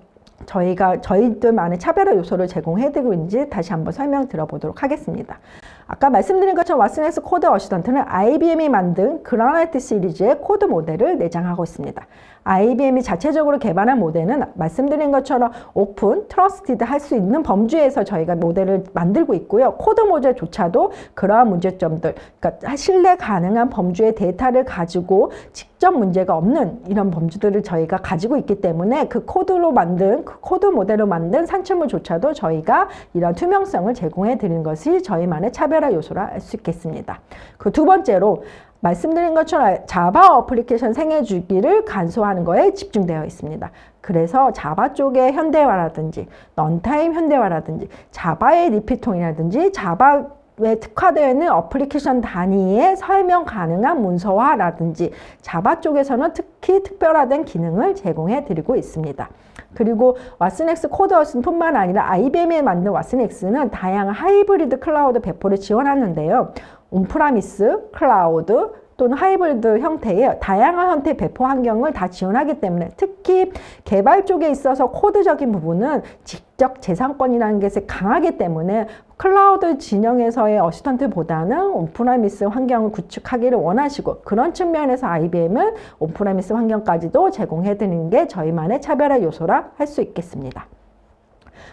저희들만의 차별화 요소를 제공해드리고 있는지 다시 한번 설명 들어보도록 하겠습니다. 아까 말씀드린 것처럼 왓슨엑스 코드 어시스턴트는 IBM이 만든 그라나이트 시리즈의 코드 모델을 내장하고 있습니다. IBM이 자체적으로 개발한 모델은 말씀드린 것처럼 오픈, 트러스티드 할 수 있는 범주에서 저희가 모델을 만들고 있고요. 코드 모델조차도 그러한 문제점들, 그러니까 신뢰 가능한 범주의 데이터를 가지고 직접 문제가 없는 이런 범주들을 저희가 가지고 있기 때문에 그 코드 모델로 만든 산출물조차도 저희가 이런 투명성을 제공해 드리는 것이 저희만의 차별화 요소라 할 수 있겠습니다. 그 두 번째로 말씀드린 것처럼 자바 어플리케이션 생애 주기를 간소화하는 거에 집중되어 있습니다. 그래서 자바 쪽의 현대화라든지 런타임 현대화라든지 자바의 리피통이라든지 자바에 특화되어 있는 어플리케이션 단위의 설명 가능한 문서화라든지 자바 쪽에서는 특히 특별화된 기능을 제공해 드리고 있습니다. 그리고 왓슨엑스 코드 어시스턴트뿐만 아니라 IBM이 만든 왓슨엑스는 다양한 하이브리드 클라우드 배포를 지원하는데요. 온프라미스, 클라우드 또는 하이브리드 형태의 다양한 형태의 배포 환경을 다 지원하기 때문에 특히 개발 쪽에 있어서 코드적인 부분은 직접 재산권이라는 것이 강하기 때문에 클라우드 진영에서의 어시스턴트보다는 온프라미스 환경을 구축하기를 원하시고 그런 측면에서 IBM은 온프라미스 환경까지도 제공해드리는 게 저희만의 차별화 요소라 할 수 있겠습니다.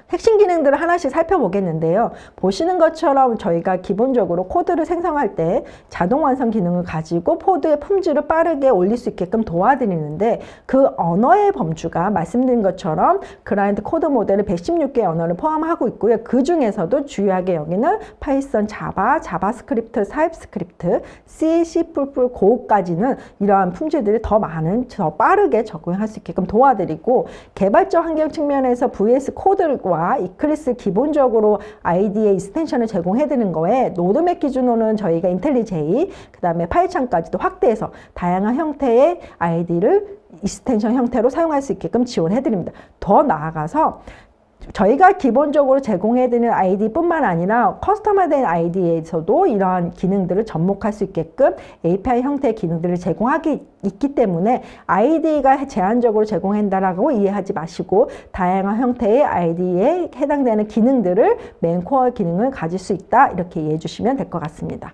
핵심 기능들을 하나씩 살펴보겠는데요. 보시는 것처럼 저희가 기본적으로 코드를 생성할 때 자동 완성 기능을 가지고 코드의 품질을 빠르게 올릴 수 있게끔 도와드리는데 그 언어의 범주가 말씀드린 것처럼 클라이언트 코드 모델을 116개의 언어를 포함하고 있고요. 그 중에서도 주요하게 여기는 파이썬, 자바, 자바스크립트, 타입스크립트, C, C++, 고까지는 이러한 품질들이 더 빠르게 적용할 수 있게끔 도와드리고 개발자 환경 측면에서 VS 코드와 이클립스 기본적으로 IDE 익스텐션을 제공해드리는 거에 로드맵 기준으로는 저희가 인텔리J, 그 다음에 파이썬까지도 확대해서 다양한 형태의 IDE를 익스텐션 형태로 사용할 수 있게끔 지원해드립니다. 더 나아가서 저희가 기본적으로 제공해드리는 ID뿐만 아니라 커스터마이즈된 ID에서도 이러한 기능들을 접목할 수 있게끔 API 형태의 기능들을 있기 때문에 ID가 제한적으로 제공한다라고 이해하지 마시고 다양한 형태의 ID에 해당되는 기능들을 메인 코어 기능을 가질 수 있다 이렇게 이해해 주시면 될 것 같습니다.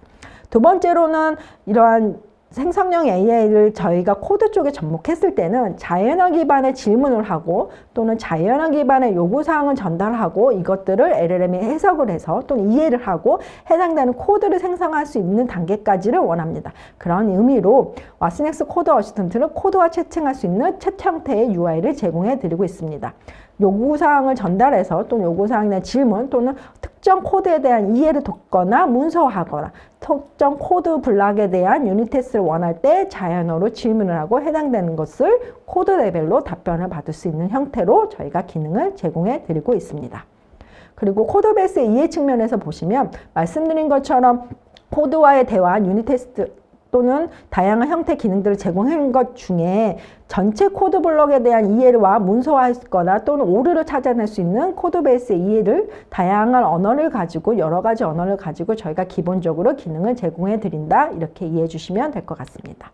두 번째로는 이러한 생성형 AI를 저희가 코드 쪽에 접목했을 때는 자연어 기반의 질문을 하고 또는 자연어 기반의 요구사항을 전달하고 이것들을 LLM이 해석을 해서 또는 이해를 하고 해당되는 코드를 생성할 수 있는 단계까지를 원합니다. 그런 의미로 왓슨엑스 코드 어시스턴트는 코드와 채팅할 수 있는 챗 형태의 UI를 제공해 드리고 있습니다. 요구사항을 전달해서 또는 요구사항에 대한 질문 또는 특정 코드에 대한 이해를 돕거나 문서화하거나 특정 코드 블록에 대한 유닛 테스트를 원할 때 자연어로 질문을 하고 해당되는 것을 코드 레벨로 답변을 받을 수 있는 형태로 저희가 기능을 제공해 드리고 있습니다. 그리고 코드 베이스의 이해 측면에서 보시면 말씀드린 것처럼 코드와의 대화, 유닛 테스트 또는 다양한 형태 기능들을 제공하는 것 중에 전체 코드 블록에 대한 이해와 문서화했거나 또는 오류를 찾아낼 수 있는 코드 베이스의 이해를 다양한 언어를 가지고 여러 가지 언어를 가지고 저희가 기본적으로 기능을 제공해 드린다. 이렇게 이해해 주시면 될 것 같습니다.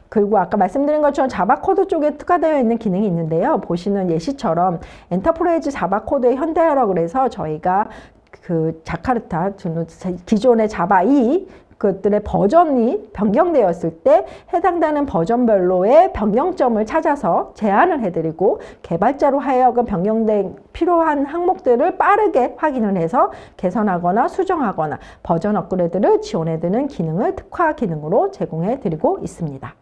그리고 아까 말씀드린 것처럼 자바 코드 쪽에 특화되어 있는 기능이 있는데요. 보시는 예시처럼 엔터프라이즈 자바 코드의 현대화라고 그래서 저희가 그 자카르타 기존의 자바 2 그것들의 버전이 변경되었을 때 해당되는 버전별로의 변경점을 찾아서 제안을 해드리고 개발자로 하여금 변경된 필요한 항목들을 빠르게 확인을 해서 개선하거나 수정하거나 버전 업그레이드를 지원해드리는 기능을 특화 기능으로 제공해드리고 있습니다.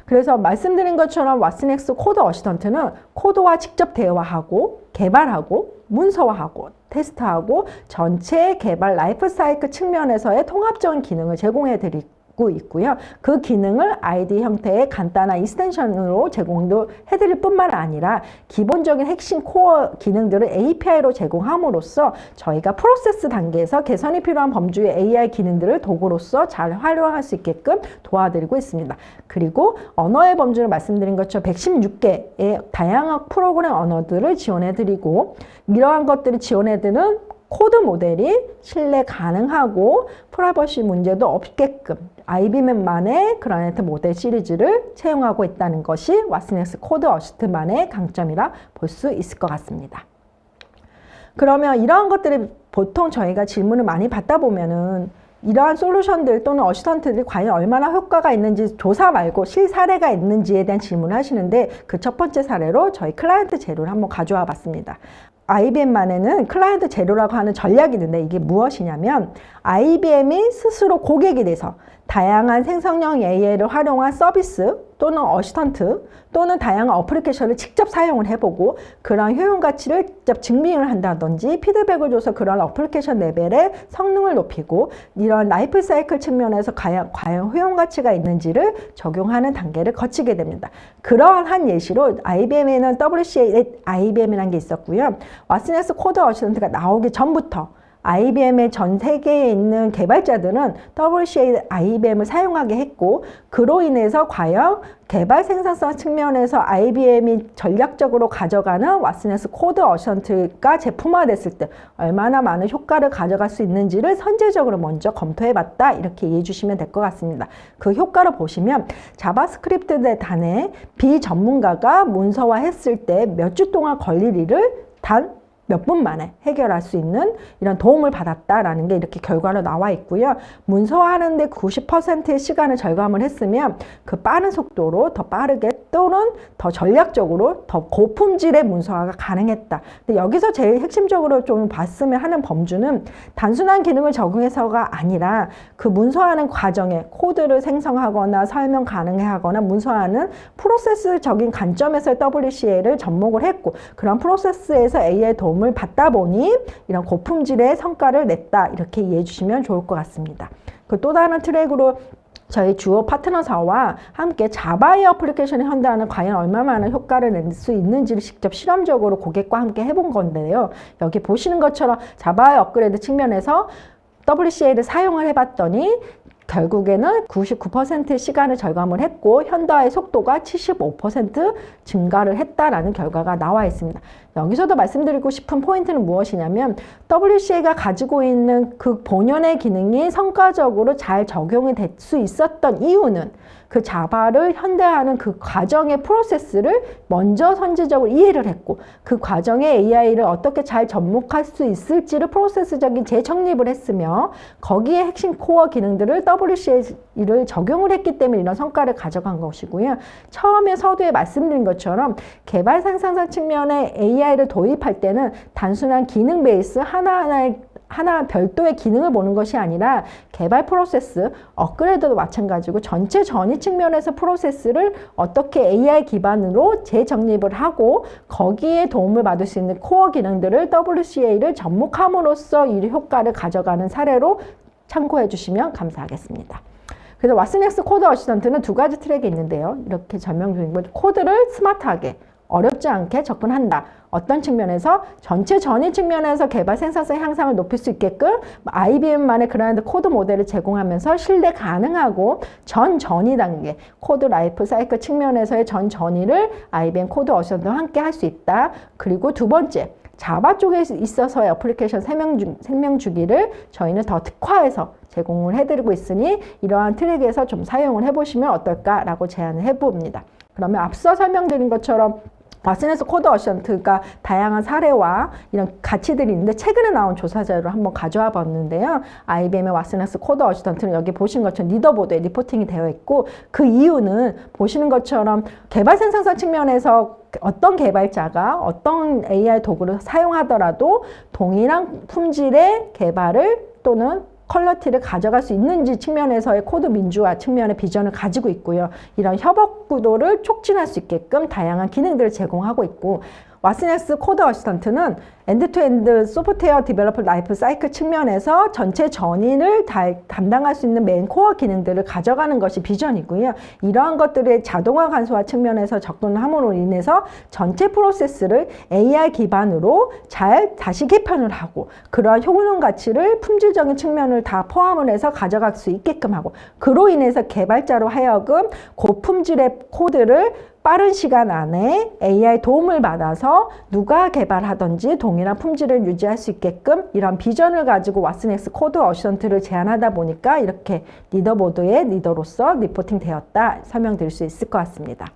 그래서 말씀드린 것처럼 왓슨엑스 코드 어시스턴트는 코드와 직접 대화하고 개발하고 문서화하고 테스트하고 전체 개발 라이프 사이클 측면에서의 통합적인 기능을 제공해 드리고 있고요. 그 기능을 IDE 형태의 간단한 익스텐션으로 제공도 해드릴 뿐만 아니라 기본적인 핵심 코어 기능들을 API로 제공함으로써 저희가 프로세스 단계에서 개선이 필요한 범주의 AI 기능들을 도구로서 잘 활용할 수 있게끔 도와드리고 있습니다. 그리고 언어의 범주를 말씀드린 것처럼 116개의 다양한 프로그램 언어들을 지원해드리고 이러한 것들을 지원해드리는 코드 모델이 신뢰 가능하고 프라이버시 문제도 없게끔 IBM만의 그라네트 모델 시리즈를 채용하고 있다는 것이 왓슨엑스 코드 어시스트만의 강점이라 볼 수 있을 것 같습니다. 그러면 이러한 것들이 보통 저희가 질문을 많이 받다 보면은 이러한 솔루션들 또는 어시스턴트들이 과연 얼마나 효과가 있는지 조사 말고 실사례가 있는지에 대한 질문을 하시는데 그 첫 번째 사례로 저희 클라이언트 제로를 한번 가져와 봤습니다. IBM만에는 클라이언트 제로라고 하는 전략이 있는데 이게 무엇이냐면 IBM이 스스로 고객이 돼서 다양한 생성형 AI를 활용한 서비스 또는 어시스턴트 또는 다양한 어플리케이션을 직접 사용을 해보고 그러한 효용 가치를 직접 증명을 한다든지 피드백을 줘서 그런 어플리케이션 레벨의 성능을 높이고 이런 라이프 사이클 측면에서 과연 효용 가치가 있는지를 적용하는 단계를 거치게 됩니다. 그러한 한 예시로 IBM에는 WCA IBM이라는 게 있었고요. 왓슨엑스 코드 어시스턴트가 나오기 전부터 IBM의 전 세계에 있는 개발자들은 WCA IBM을 사용하게 했고 그로 인해서 과연 개발 생산성 측면에서 IBM이 전략적으로 가져가는 왓슨엑스 코드 어시스턴트가 제품화됐을 때 얼마나 많은 효과를 가져갈 수 있는지를 선제적으로 먼저 검토해봤다 이렇게 이해해 주시면 될 것 같습니다. 그 효과를 보시면 자바스크립트 단에 비전문가가 문서화했을 때 몇 주 동안 걸릴 일을 단 몇 분 만에 해결할 수 있는 이런 도움을 받았다라는 게 이렇게 결과로 나와 있고요. 문서화하는데 90%의 시간을 절감을 했으면 그 빠른 속도로 더 빠르게 또는 더 전략적으로 더 고품질의 문서화가 가능했다. 근데 여기서 제일 핵심적으로 좀 봤으면 하는 범주는 단순한 기능을 적용해서가 아니라 그 문서화하는 과정에 코드를 생성하거나 설명 가능하거나 문서화하는 프로세스적인 관점에서 WCA를 접목을 했고 그런 프로세스에서 AI 도움을 받다 보니 이런 고품질의 성과를 냈다 이렇게 이해해 주시면 좋을 것 같습니다. 그 또 다른 트랙으로 저희 주요 파트너사와 함께 자바의 어플리케이션을 현대화는 과연 얼마나 효과를 낼 수 있는지를 직접 실험적으로 고객과 함께 해본 건데요. 여기 보시는 것처럼 자바의 업그레이드 측면에서 WCA를 사용을 해봤더니 결국에는 99%의 시간을 절감을 했고 현대화의 속도가 75% 증가를 했다라는 결과가 나와 있습니다. 여기서도 말씀드리고 싶은 포인트는 무엇이냐면 WCA가 가지고 있는 그 본연의 기능이 성과적으로 잘 적용이 될 수 있었던 이유는 그 자바를 현대화하는 그 과정의 프로세스를 먼저 선제적으로 이해를 했고 그 과정에 AI를 어떻게 잘 접목할 수 있을지를 프로세스적인 재정립을 했으며 거기에 핵심 코어 기능들을 WCA를 적용을 했기 때문에 이런 성과를 가져간 것이고요. 처음에 서두에 말씀드린 것처럼 개발 생산성 측면에 AI를 도입할 때는 단순한 기능 베이스 하나하나의 하나 별도의 기능을 보는 것이 아니라 개발 프로세스, 업그레이드도 마찬가지고 전체 전이 측면에서 프로세스를 어떻게 AI 기반으로 재정립을 하고 거기에 도움을 받을 수 있는 코어 기능들을 WCA를 접목함으로써 이 효과를 가져가는 사례로 참고해 주시면 감사하겠습니다. 그래서 왓슨엑스 코드 어시스턴트는 두 가지 트랙이 있는데요. 이렇게 설명 드린 거 코드를 스마트하게 어렵지 않게 접근한다. 어떤 측면에서 전체 전이 측면에서 개발 생산성 향상을 높일 수 있게끔 IBM만의 그라운드 코드 모델을 제공하면서 신뢰 가능하고 전 전이 단계 코드 라이프 사이클 측면에서의 전 전이를 IBM 코드 어시스턴트와 함께 할 수 있다. 그리고 두 번째 자바 쪽에 있어서의 어플리케이션 생명 주기를 저희는 더 특화해서 제공을 해드리고 있으니 이러한 트랙에서 좀 사용을 해보시면 어떨까라고 제안을 해봅니다. 그러면 앞서 설명드린 것처럼 왓슨엑스 코드 어시스턴트가 다양한 사례와 이런 가치들이 있는데 최근에 나온 조사 자료를 한번 가져와 봤는데요. IBM의 왓슨엑스 코드 어시스턴트는 여기 보신 것처럼 리더보드에 리포팅이 되어 있고 그 이유는 보시는 것처럼 개발 생산성 측면에서 어떤 개발자가 어떤 AI 도구를 사용하더라도 동일한 품질의 개발을 또는 퀄리티를 가져갈 수 있는지 측면에서의 코드 민주화 측면의 비전을 가지고 있고요. 이런 협업 구도를 촉진할 수 있게끔 다양한 기능들을 제공하고 있고 왓슨엑스 코드 어시스턴트는 엔드투엔드 소프트웨어 디벨로퍼 라이프 사이클 측면에서 전체 전인을 담당할 수 있는 메인 코어 기능들을 가져가는 것이 비전이고요. 이러한 것들의 자동화 간소화 측면에서 접근함으로 인해서 전체 프로세스를 AI 기반으로 잘 다시 개편을 하고 그러한 효능 가치를 품질적인 측면을 다 포함을 해서 가져갈 수 있게끔 하고 그로 인해서 개발자로 하여금 고품질의 코드를 빠른 시간 안에 AI 도움을 받아서 누가 개발하든지 동일한 품질을 유지할 수 있게끔 이런 비전을 가지고 왓슨엑스 코드 어시스턴트를 제안하다 보니까 이렇게 리더보드의 리더로서 리포팅 되었다 설명드릴 수 있을 것 같습니다.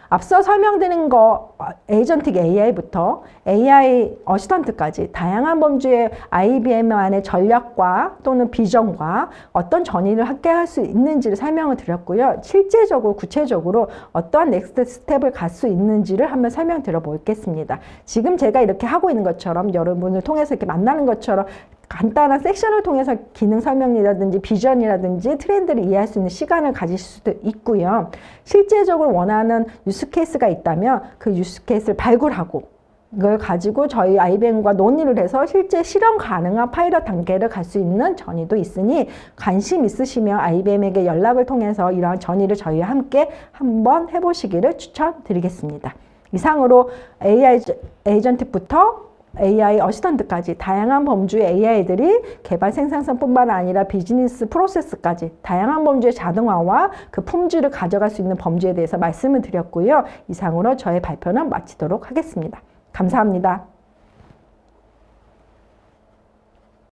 앞서 설명드린 거 에이전틱 AI부터 AI 어시스턴트까지 다양한 범주의 IBM만의 전략과 또는 비전과 어떤 전이를 함께 할 수 있는지를 설명을 드렸고요. 실제적으로 구체적으로 어떠한 넥스트 스텝을 갈 수 있는지를 한번 설명드려 보겠습니다. 지금 제가 이렇게 하고 있는 것처럼 여러분을 통해서 이렇게 만나는 것처럼 간단한 섹션을 통해서 기능 설명이라든지 비전이라든지 트렌드를 이해할 수 있는 시간을 가질 수도 있고요. 실제적으로 원하는 유스 케이스가 있다면 그 유스 케이스를 발굴하고 이걸 가지고 저희 IBM과 논의를 해서 실제 실현 가능한 파일럿 단계를 갈 수 있는 전이도 있으니 관심 있으시면 IBM에게 연락을 통해서 이러한 전이를 저희와 함께 한번 해보시기를 추천드리겠습니다. 이상으로 AI 에이전트부터 AI 어시스턴트까지 다양한 범주의 AI들이 개발 생산성뿐만 아니라 비즈니스 프로세스까지 다양한 범주의 자동화와 그 품질을 가져갈 수 있는 범주에 대해서 말씀을 드렸고요. 이상으로 저의 발표는 마치도록 하겠습니다. 감사합니다.